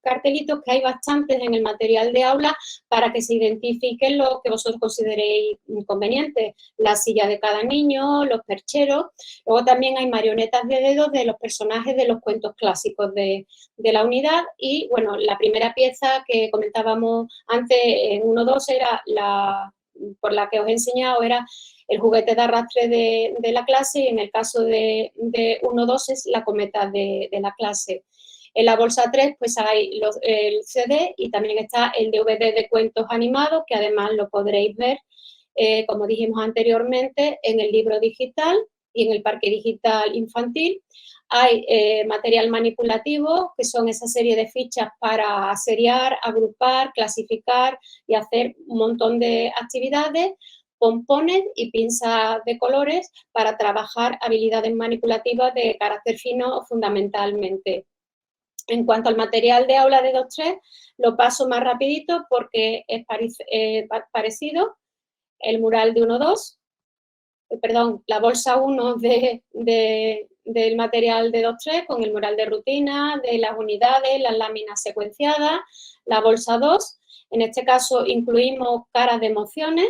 cartelitos que hay bastantes en el material de aula para que se identifiquen lo que vosotros consideréis conveniente, la silla de cada niño, los percheros. Luego también hay marionetas de dedos de los personajes de los cuentos clásicos de la unidad y, bueno, la primera pieza que comentábamos antes en 1-2 era por la que os he enseñado, era el juguete de arrastre de la clase y en el caso de 1-2 es la cometa de la clase. En la bolsa 3 pues hay el CD y también está el DVD de cuentos animados que además lo podréis ver, como dijimos anteriormente, en el libro digital y en el parque digital infantil. Hay material manipulativo, que son esa serie de fichas para seriar, agrupar, clasificar y hacer un montón de actividades, pompones y pinzas de colores para trabajar habilidades manipulativas de carácter fino fundamentalmente. En cuanto al material de aula de 2-3, lo paso más rapidito porque es parecido. El mural de 1-2, perdón, la bolsa 1 del material de 2-3 con el mural de rutina, de las unidades, las láminas secuenciadas. La bolsa 2, en este caso incluimos caras de emociones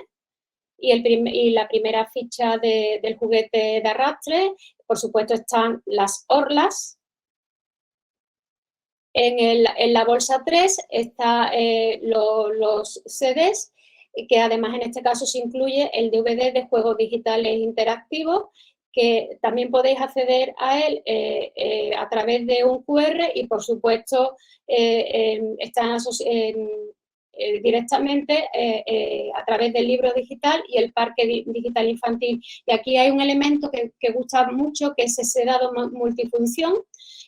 y la primera ficha del juguete de arrastre. Por supuesto están las orlas. En la bolsa 3 están los CDs, que además en este caso se incluye el DVD de juegos digitales interactivos, que también podéis acceder a él a través de un QR y, por supuesto, están directamente a través del libro digital y el parque digital infantil. Y aquí hay un elemento que gusta mucho, que es ese dado multifunción.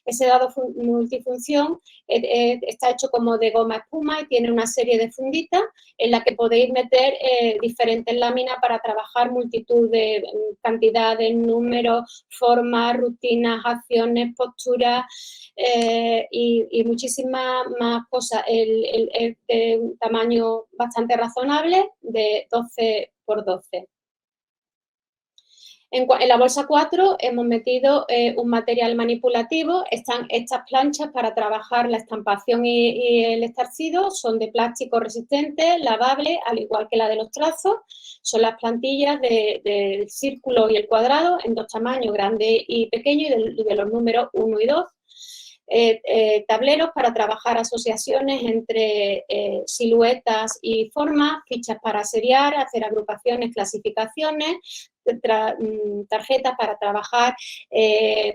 Ese dado multifunción está hecho como de goma espuma y tiene una serie de funditas en la que podéis meter diferentes láminas para trabajar multitud de cantidades, números, formas, rutinas, acciones, posturas y muchísimas más cosas. Es de un tamaño bastante razonable, de 12 por 12. En la bolsa 4 hemos metido un material manipulativo. Están estas planchas para trabajar la estampación y el estarcido. Son de plástico resistente, lavable, al igual que la de los trazos. Son las plantillas del círculo y el cuadrado en dos tamaños, grande y pequeño, y de los números 1 y 2. Tableros para trabajar asociaciones entre siluetas y formas, fichas para seriar, hacer agrupaciones, clasificaciones, tarjetas para trabajar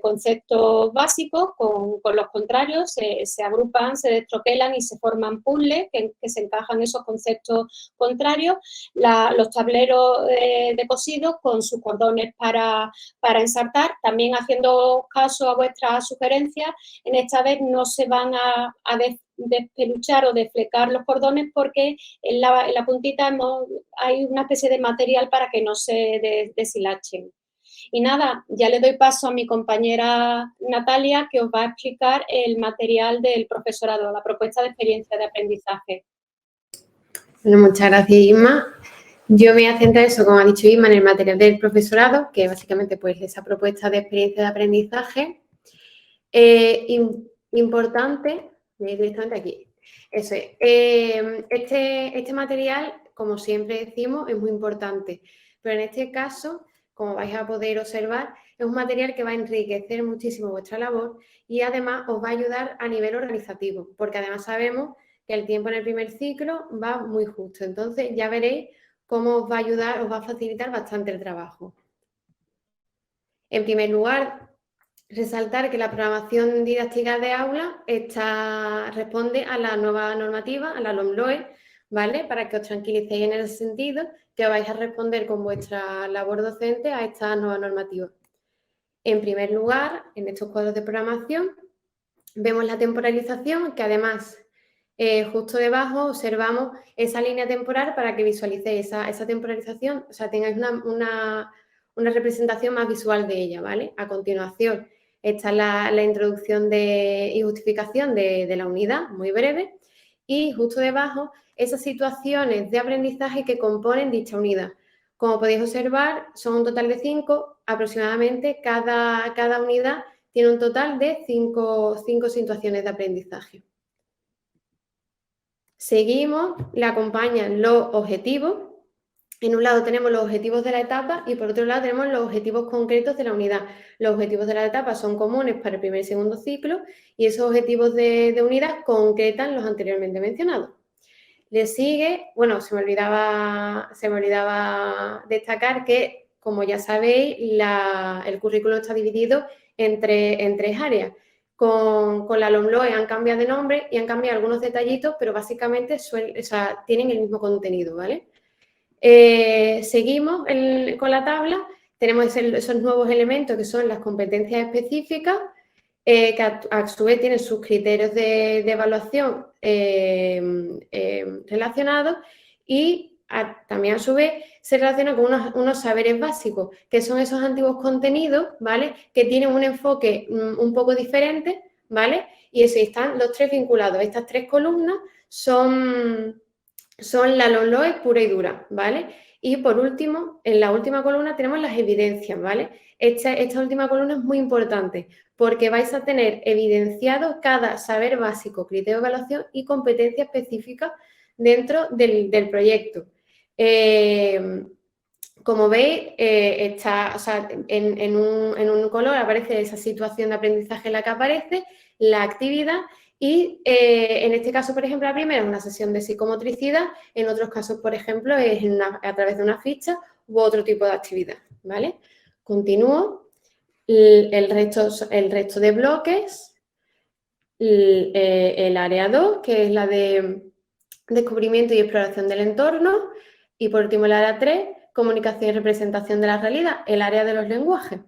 conceptos básicos con los contrarios, se agrupan, se destroquelan y se forman puzzles que se encajan esos conceptos contrarios. Los tableros de cosido con sus cordones para ensartar, también haciendo caso a vuestras sugerencias. En esta vez no se van a despeluchar o desflecar los cordones porque en la puntita hay una especie de material para que no se deshilachen. Y nada, ya le doy paso a mi compañera Natalia, que os va a explicar el material del profesorado, la propuesta de experiencia de aprendizaje. Bueno, muchas gracias, Isma. Yo me voy a centrar eso, como ha dicho Isma, en el material del profesorado, que básicamente pues esa propuesta de experiencia de aprendizaje. Importante, directamente aquí. Eso es. Este material, como siempre decimos, es muy importante, pero en este caso, como vais a poder observar, es un material que va a enriquecer muchísimo vuestra labor y además os va a ayudar a nivel organizativo, porque además sabemos que el tiempo en el primer ciclo va muy justo. Entonces, ya veréis cómo os va a ayudar, os va a facilitar bastante el trabajo. En primer lugar, resaltar que la programación didáctica de aula responde a la nueva normativa, a la LOMLOE, ¿vale? Para que os tranquilicéis en ese sentido, que vais a responder con vuestra labor docente a esta nueva normativa. En primer lugar, en estos cuadros de programación, vemos la temporalización, que además, justo debajo observamos esa línea temporal para que visualicéis esa temporalización, o sea, tengáis una representación más visual de ella, ¿vale? A continuación, está la introducción y justificación de la unidad, muy breve, y justo debajo esas situaciones de aprendizaje que componen dicha unidad. Como podéis observar, son un total de 5, aproximadamente cada unidad tiene un total de 5 situaciones de aprendizaje. Seguimos, le acompañan los objetivos. En un lado tenemos los objetivos de la etapa y por otro lado tenemos los objetivos concretos de la unidad. Los objetivos de la etapa son comunes para el primer y segundo ciclo y esos objetivos de unidad concretan los anteriormente mencionados. Le sigue, bueno, se me olvidaba destacar que, como ya sabéis, el currículo está dividido en tres áreas. Con la LOMLOE han cambiado de nombre y han cambiado algunos detallitos, pero básicamente tienen el mismo contenido, ¿vale? Seguimos con la tabla, tenemos esos nuevos elementos que son las competencias específicas, que a su vez tienen sus criterios de evaluación relacionados y también a su vez se relaciona con unos saberes básicos, que son esos antiguos contenidos, ¿vale? Que tienen un enfoque un poco diferente, ¿vale? Y eso, están los tres vinculados. Estas tres columnas son la LOMLOE pura y dura, ¿vale? Y por último, en la última columna tenemos las evidencias, ¿vale? Esta última columna es muy importante porque vais a tener evidenciado cada saber básico, criterio de evaluación y competencia específica dentro del proyecto. Como veis, en un color aparece esa situación de aprendizaje en la que aparece, la actividad y en este caso, por ejemplo, la primera es una sesión de psicomotricidad, en otros casos, por ejemplo, es a través de una ficha u otro tipo de actividad, ¿vale? Continúo. El resto de bloques, el área 2, que es la de descubrimiento y exploración del entorno, y por último el área 3, comunicación y representación de la realidad, el área de los lenguajes.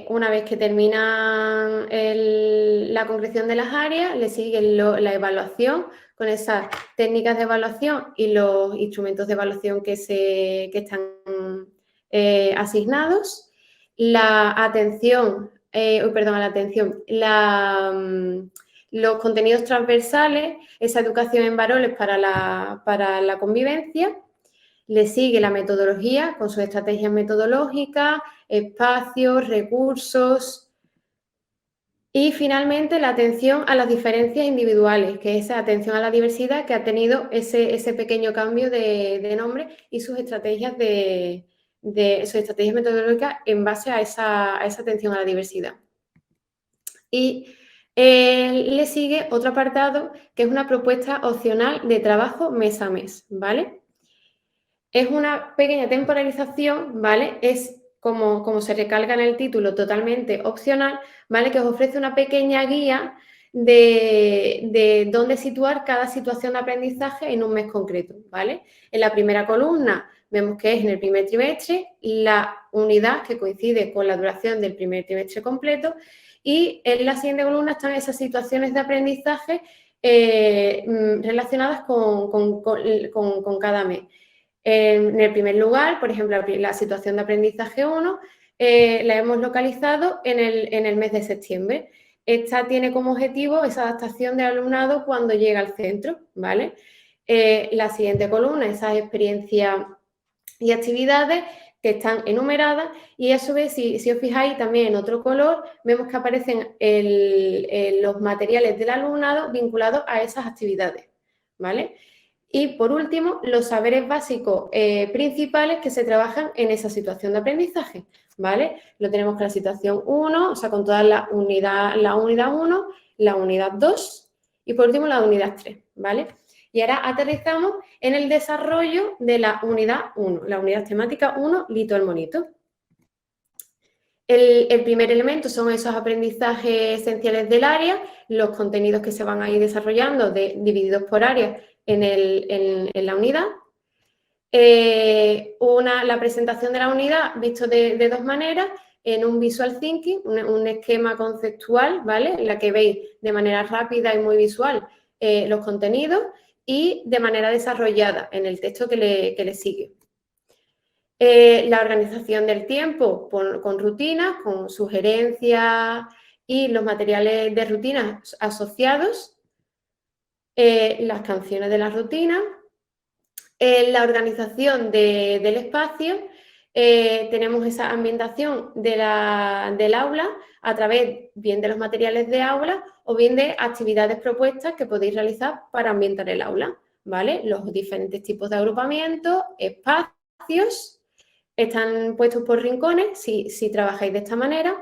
Una vez que terminan la concreción de las áreas, le sigue la evaluación con esas técnicas de evaluación y los instrumentos de evaluación que están asignados. Los contenidos transversales, esa educación en valores para la convivencia. Le sigue la metodología con sus estrategias metodológicas, espacios, recursos y finalmente la atención a las diferencias individuales, que es esa atención a la diversidad que ha tenido ese pequeño cambio de nombre y sus estrategias sus estrategias metodológicas en base a esa atención a la diversidad. Y le sigue otro apartado que es una propuesta opcional de trabajo mes a mes, ¿vale? Es una pequeña temporalización, ¿vale? Es como se recalca en el título, totalmente opcional, ¿vale? Que os ofrece una pequeña guía de dónde situar cada situación de aprendizaje en un mes concreto, ¿vale? En la primera columna vemos que es en el primer trimestre la unidad que coincide con la duración del primer trimestre completo y en la siguiente columna están esas situaciones de aprendizaje relacionadas con cada mes. En el primer lugar, por ejemplo, la situación de aprendizaje 1 la hemos localizado en el mes de septiembre. Esta tiene como objetivo esa adaptación del alumnado cuando llega al centro, ¿vale? La siguiente columna, esas experiencias y actividades que están enumeradas y a su vez, si os fijáis también en otro color, vemos que aparecen los materiales del alumnado vinculados a esas actividades, ¿vale? Y, por último, los saberes básicos principales que se trabajan en esa situación de aprendizaje, ¿vale? Lo tenemos con la situación 1, o sea, con toda la unidad 1, la unidad 2 y, por último, la unidad 3, ¿vale? Y ahora aterrizamos en el desarrollo de la unidad 1, la unidad temática 1, Lito el monito. El primer elemento son esos aprendizajes esenciales del área, los contenidos que se van a ir desarrollando divididos por áreas en la unidad. La presentación de la unidad visto de dos maneras, en un visual thinking, un esquema conceptual, ¿vale? En la que veis de manera rápida y muy visual los contenidos y de manera desarrollada en el texto que le sigue. La organización del tiempo con rutinas, con sugerencias y los materiales de rutinas asociados, las canciones de las rutinas, En la organización del espacio tenemos esa ambientación del aula a través bien de los materiales de aula o bien de actividades propuestas que podéis realizar para ambientar el aula, ¿vale? Los diferentes tipos de agrupamientos, espacios, están puestos por rincones si trabajáis de esta manera.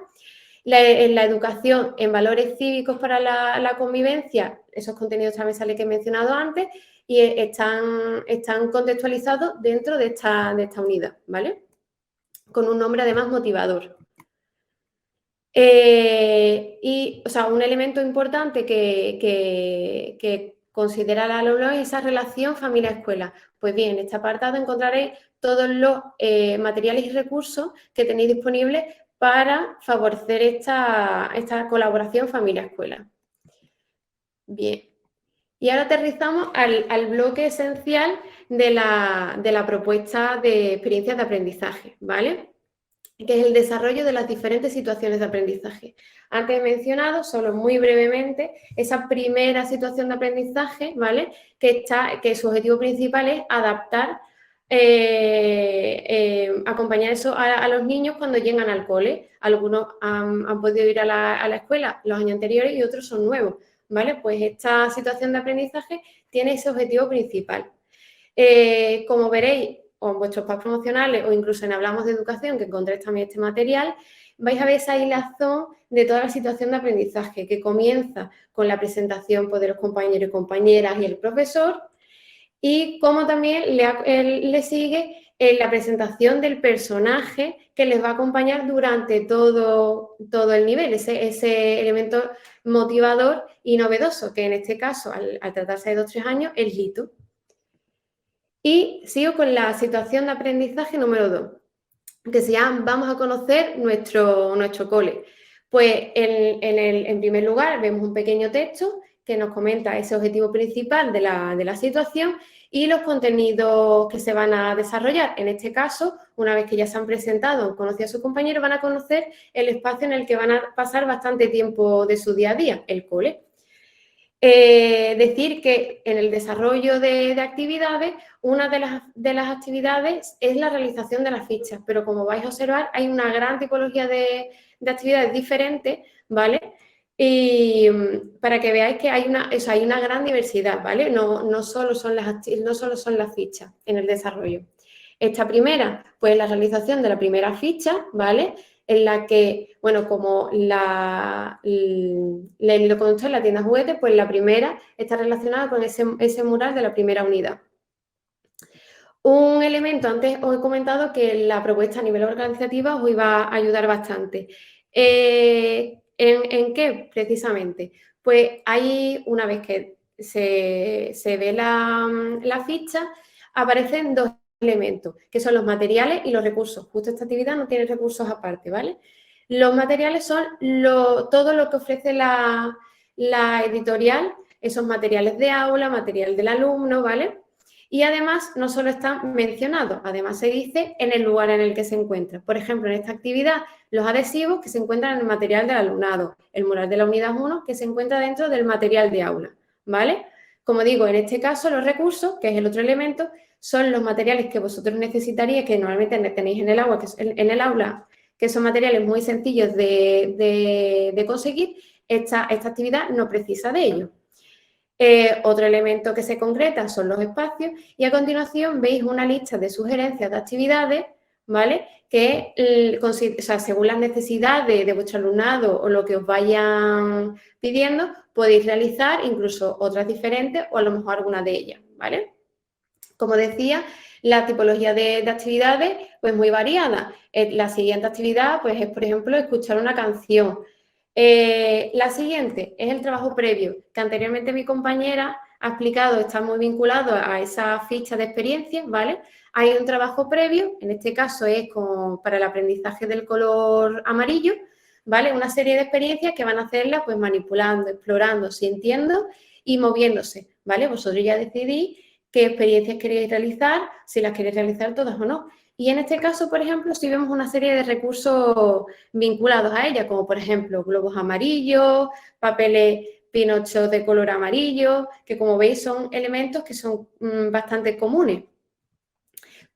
En la educación en valores cívicos para la convivencia, esos contenidos transversales que he mencionado antes, y están contextualizados dentro de esta unidad, ¿vale? Con un nombre además motivador. Un elemento importante que considera la LOMLOE es esa relación familia-escuela. Pues bien, en este apartado encontraréis todos los materiales y recursos que tenéis disponibles para favorecer esta colaboración familia-escuela. Bien. Y ahora aterrizamos al bloque esencial de la propuesta de experiencias de aprendizaje, ¿vale? Que es el desarrollo de las diferentes situaciones de aprendizaje. Antes he mencionado, solo muy brevemente, esa primera situación de aprendizaje, ¿vale? Que su objetivo principal es adaptar, acompañar eso a los niños cuando llegan al cole. Algunos han podido ir a la escuela los años anteriores y otros son nuevos, ¿vale? Pues esta situación de aprendizaje tiene ese objetivo principal. Como veréis, o en vuestros packs promocionales o incluso en Hablamos de Educación, que encontréis también este material, vais a ver esa hilazón de toda la situación de aprendizaje que comienza con la presentación pues, de los compañeros y compañeras y el profesor, y cómo también le sigue la presentación del personaje que les va a acompañar durante todo el nivel, ese elemento motivador y novedoso, que en este caso, al tratarse de 2-3 años, es Lito. Y sigo con la situación de aprendizaje número 2, que se llama Vamos a conocer nuestro cole. Pues en primer lugar vemos un pequeño texto que nos comenta ese objetivo principal de la situación y los contenidos que se van a desarrollar. En este caso, una vez que ya se han presentado, han conocido a sus compañeros, van a conocer el espacio en el que van a pasar bastante tiempo de su día a día, el cole. Decir que en el desarrollo de actividades, una de las actividades es la realización de las fichas, pero como vais a observar, hay una gran tipología de actividades diferentes, ¿vale? Y para que veáis que hay una gran diversidad, ¿vale? No solo son las fichas en el desarrollo. Esta primera, pues la realización de la primera ficha, ¿vale? En la que, bueno, como lo consta en la tienda juguetes, pues la primera está relacionada con ese mural de la primera unidad. Un elemento, antes os he comentado que la propuesta a nivel organizativo os iba a ayudar bastante. ¿En qué? Precisamente. Pues ahí, una vez que se ve la ficha, aparecen dos elementos, que son los materiales y los recursos. Justo esta actividad no tiene recursos aparte, ¿vale? Los materiales son todo lo que ofrece la editorial, esos materiales de aula, material del alumno, ¿vale? Y además no solo están mencionados, además se dice en el lugar en el que se encuentra. Por ejemplo, en esta actividad, los adhesivos que se encuentran en el material del alumnado, el mural de la unidad 1 que se encuentra dentro del material de aula, ¿vale? Como digo, en este caso los recursos, que es el otro elemento, son los materiales que vosotros necesitaríais, que normalmente tenéis en el aula, que son materiales muy sencillos de conseguir. Esta actividad no precisa de ello. Otro elemento que se concreta son los espacios y a continuación veis una lista de sugerencias de actividades, ¿vale? Que, según las necesidades de vuestro alumnado o lo que os vayan pidiendo, podéis realizar incluso otras diferentes o a lo mejor alguna de ellas, ¿vale? Como decía, la tipología de actividades, pues muy variada. La siguiente actividad, pues es, por ejemplo, escuchar una canción. La siguiente es el trabajo previo, que anteriormente mi compañera ha explicado, está muy vinculado a esa ficha de experiencia, ¿vale? Hay un trabajo previo, en este caso es para el aprendizaje del color amarillo, ¿vale? Una serie de experiencias que van a hacerla pues manipulando, explorando, sintiendo y moviéndose, ¿vale? Vosotros ya decidís qué experiencias queréis realizar, si las queréis realizar todas o no. Y en este caso, por ejemplo, si vemos una serie de recursos vinculados a ella, como por ejemplo globos amarillos, papeles Pinocho de color amarillo, que como veis son elementos que son bastante comunes.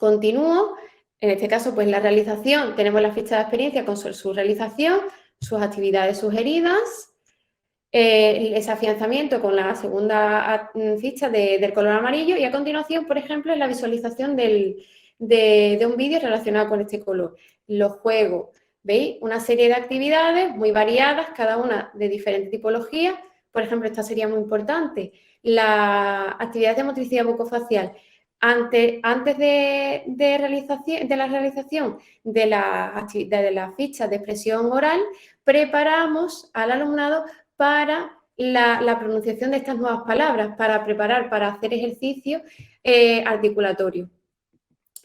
Continúo, en este caso, pues la realización, tenemos la ficha de experiencia con su realización, sus actividades sugeridas, ese afianzamiento con la segunda ficha del color amarillo y a continuación, por ejemplo, la visualización de un vídeo relacionado con este color. Los juegos, ¿veis? Una serie de actividades muy variadas, cada una de diferente tipología. Por ejemplo, esta sería muy importante. La actividad de motricidad bucofacial. Antes de la realización de la ficha de expresión oral, preparamos al alumnado para la pronunciación de estas nuevas palabras, para hacer ejercicio articulatorio.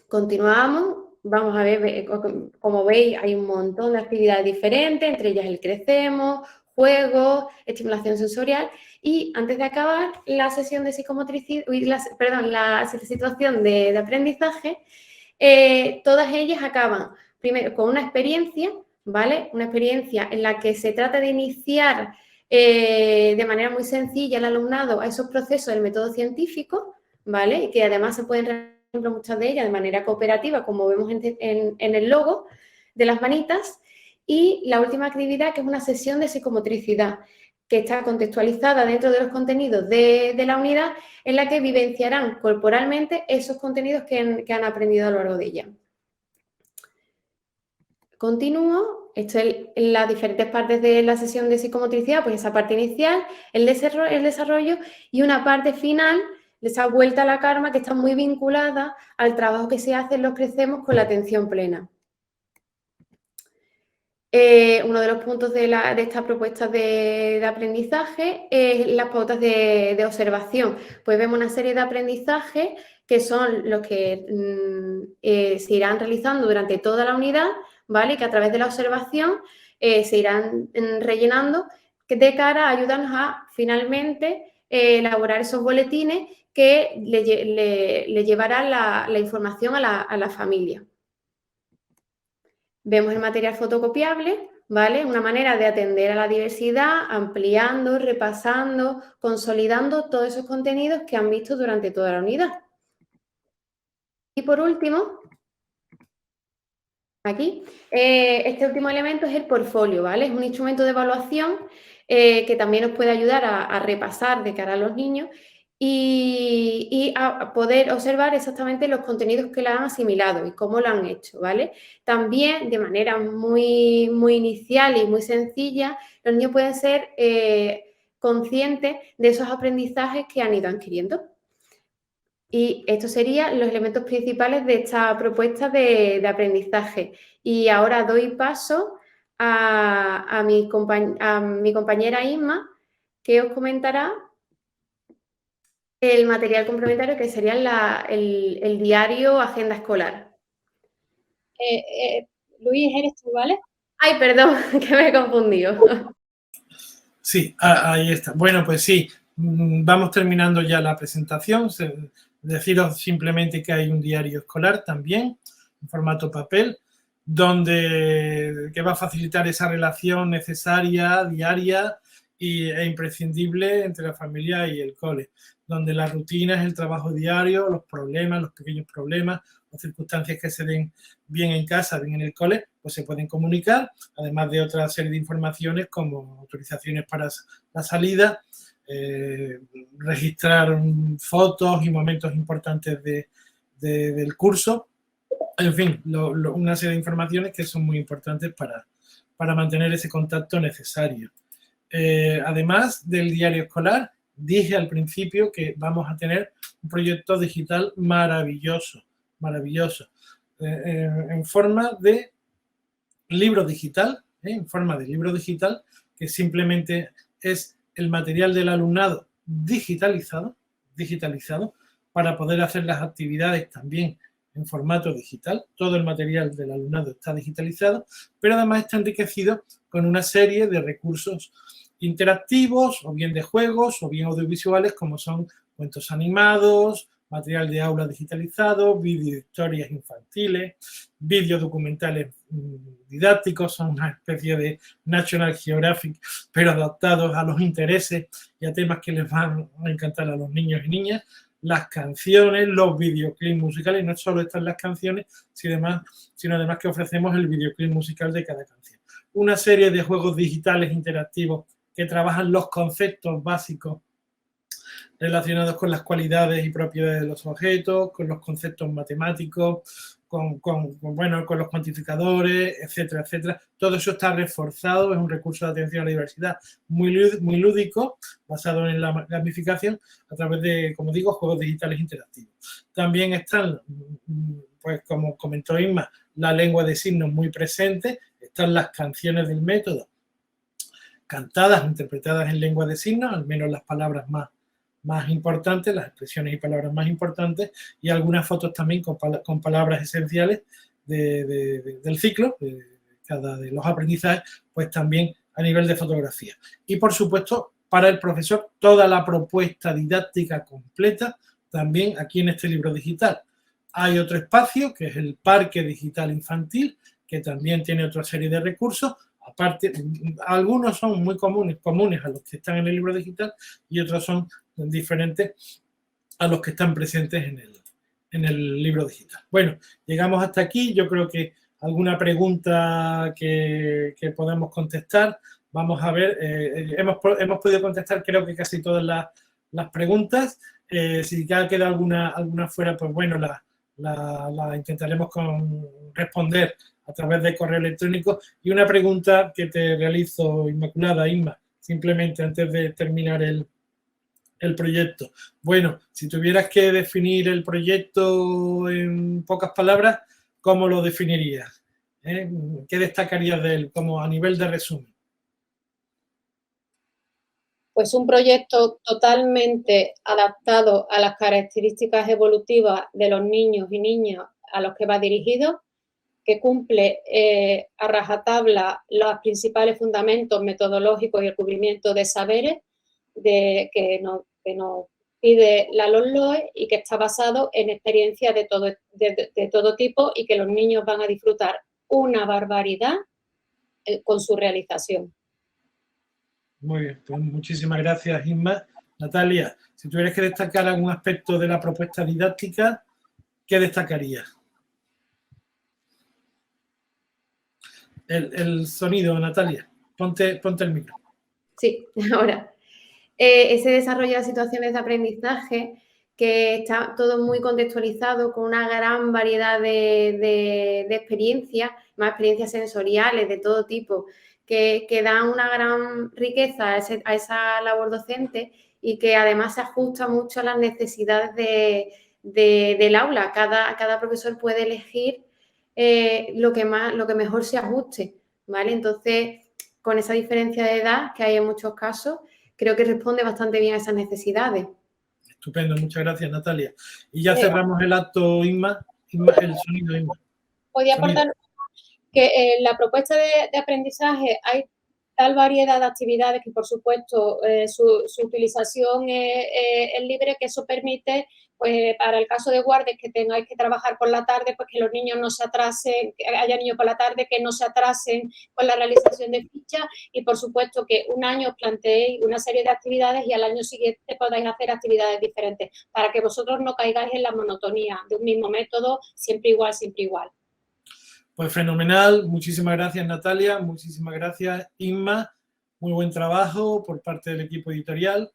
Continuamos, vamos a ver, como veis, hay un montón de actividades diferentes, entre ellas el crecemos, juegos, estimulación sensorial y antes de acabar la sesión de psicomotricidad, la situación de aprendizaje, todas ellas acaban primero con una experiencia, ¿vale? Una experiencia en la que se trata de iniciar de manera muy sencilla el alumnado a esos procesos del método científico, ¿vale? Y que además se pueden realizar muchas de ellas de manera cooperativa, como vemos en el logo de las manitas. Y la última actividad, que es una sesión de psicomotricidad, que está contextualizada dentro de los contenidos de la unidad, en la que vivenciarán corporalmente esos contenidos que han aprendido a lo largo de ella. Continúo. Esto es las diferentes partes de la sesión de psicomotricidad, pues esa parte inicial, el desarrollo y una parte final, esa vuelta a la karma, que está muy vinculada al trabajo que se hace en los crecemos con la atención plena. Uno de los puntos de esta propuesta de aprendizaje es las pautas de observación. Pues vemos una serie de aprendizajes que son los que se irán realizando durante toda la unidad, ¿vale? Que a través de la observación se irán rellenando de cara a ayudarnos a finalmente elaborar esos boletines que le llevarán la información a la familia. Vemos el material fotocopiable, ¿vale? Una manera de atender a la diversidad, ampliando, repasando, consolidando todos esos contenidos que han visto durante toda la unidad. Y por último, aquí, este último elemento es el portfolio, ¿vale? Es un instrumento de evaluación que también nos puede ayudar a repasar de cara a los niños y a poder observar exactamente los contenidos que le han asimilado y cómo lo han hecho, ¿vale? También, de manera muy, muy inicial y muy sencilla, los niños pueden ser conscientes de esos aprendizajes que han ido adquiriendo. Y estos serían los elementos principales de esta propuesta de aprendizaje. Y ahora doy paso a mi compañera Isma, que os comentará el material complementario, que sería el diario Agenda Escolar. Luis, eres tú, ¿vale? Ay, perdón, que me he confundido. Sí, ahí está. Bueno, pues sí, vamos terminando ya la presentación. Deciros simplemente que hay un diario escolar también, en formato papel, que va a facilitar esa relación necesaria, diaria e imprescindible entre la familia y el cole, donde la rutina es el trabajo diario, los problemas, los pequeños problemas, las circunstancias que se den bien en casa, bien en el cole, pues se pueden comunicar, además de otra serie de informaciones como autorizaciones para la salida, registrar fotos y momentos importantes del curso, en fin, una serie de informaciones que son muy importantes para mantener ese contacto necesario. Además del diario escolar, dije al principio que vamos a tener un proyecto digital maravilloso, maravilloso, en forma de libro digital, que simplemente es el material del alumnado digitalizado para poder hacer las actividades también en formato digital. Todo el material del alumnado está digitalizado, pero además está enriquecido con una serie de recursos interactivos, o bien de juegos, o bien audiovisuales, como son cuentos animados, material de aula digitalizado, vídeo historias infantiles, vídeos documentales didácticos, son una especie de National Geographic, pero adaptados a los intereses y a temas que les van a encantar a los niños y niñas. las canciones, los videoclips musicales, y no solo están las canciones, sino además que ofrecemos el videoclip musical de cada canción. Una serie de juegos digitales interactivos que trabajan los conceptos básicos relacionados con las cualidades y propiedades de los objetos, con los conceptos matemáticos, con los cuantificadores, etcétera, etcétera. Todo eso está reforzado, es un recurso de atención a la diversidad muy lúdico, basado en la gamificación, a través de, como digo, juegos digitales interactivos. También están, pues como comentó Inma, la lengua de signos muy presente, están las canciones del método, cantadas, interpretadas en lengua de signos, al menos las palabras más importantes, las expresiones y palabras más importantes, y algunas fotos también con palabras esenciales del ciclo, de los aprendizajes, pues también a nivel de fotografía. Y por supuesto, para el profesor, toda la propuesta didáctica completa, también aquí en este libro digital. Hay otro espacio, que es el Parque Digital Infantil, que también tiene otra serie de recursos. Aparte, algunos son muy comunes a los que están en el libro digital y otros son diferentes a los que están presentes en el libro digital. Bueno, llegamos hasta aquí. Yo creo que alguna pregunta que podemos contestar. Vamos a ver, hemos podido contestar creo que casi todas las preguntas. Si ya queda alguna fuera, pues bueno, la intentaremos responder a través de correo electrónico. Y una pregunta que te realizo, Inmaculada, Inma, simplemente antes de terminar el proyecto. Bueno, si tuvieras que definir el proyecto en pocas palabras, ¿cómo lo definirías? ¿Qué destacarías de él como a nivel de resumen? Pues un proyecto totalmente adaptado a las características evolutivas de los niños y niñas a los que va dirigido, que cumple a rajatabla los principales fundamentos metodológicos y el cubrimiento de saberes que nos pide la LOMLOE y que está basado en experiencias de todo tipo y que los niños van a disfrutar una barbaridad con su realización. Muy bien, pues muchísimas gracias, Inma. Natalia, si tuvieras que destacar algún aspecto de la propuesta didáctica, ¿qué destacarías? El sonido, Natalia. Ponte el micro. Sí, ahora. Ese desarrollo de situaciones de aprendizaje que está todo muy contextualizado con una gran variedad de experiencias, más experiencias sensoriales de todo tipo, que dan una gran riqueza a esa labor docente y que además se ajusta mucho a las necesidades del aula. Cada profesor puede elegir lo que mejor se ajuste, ¿vale? Entonces, con esa diferencia de edad que hay en muchos casos, creo que responde bastante bien a esas necesidades. Estupendo, muchas gracias, Natalia. Y ya cerramos el acto, Inma, el sonido, Inma. Podría aportar que en la propuesta de aprendizaje hay tal variedad de actividades que, por supuesto, su utilización es libre, que eso permite, pues, para el caso de guardias que tengáis que trabajar por la tarde, pues que los niños no se atrasen, que haya niños por la tarde que no se atrasen con la realización de fichas y, por supuesto, que un año os planteéis una serie de actividades y al año siguiente podáis hacer actividades diferentes, para que vosotros no caigáis en la monotonía de un mismo método, siempre igual, siempre igual. Pues fenomenal, muchísimas gracias, Natalia, muchísimas gracias, Inma, muy buen trabajo por parte del equipo editorial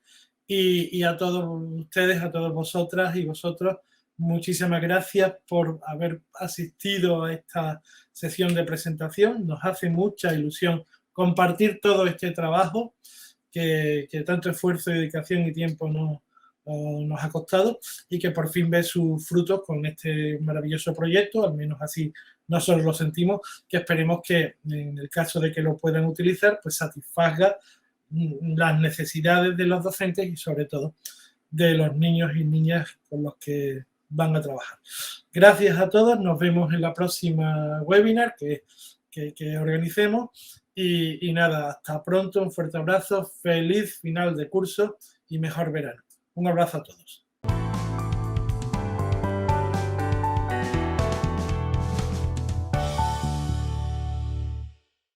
y a todos ustedes, a todas vosotras y vosotros, muchísimas gracias por haber asistido a esta sesión de presentación. Nos hace mucha ilusión compartir todo este trabajo que tanto esfuerzo, dedicación y tiempo nos ha costado y que por fin ve sus frutos con este maravilloso proyecto, al menos así nosotros lo sentimos, que esperemos que en el caso de que lo puedan utilizar, pues satisfaga las necesidades de los docentes y sobre todo de los niños y niñas con los que van a trabajar. Gracias a todos, nos vemos en la próxima webinar que organicemos y nada, hasta pronto, un fuerte abrazo, feliz final de curso y mejor verano. Un abrazo a todos.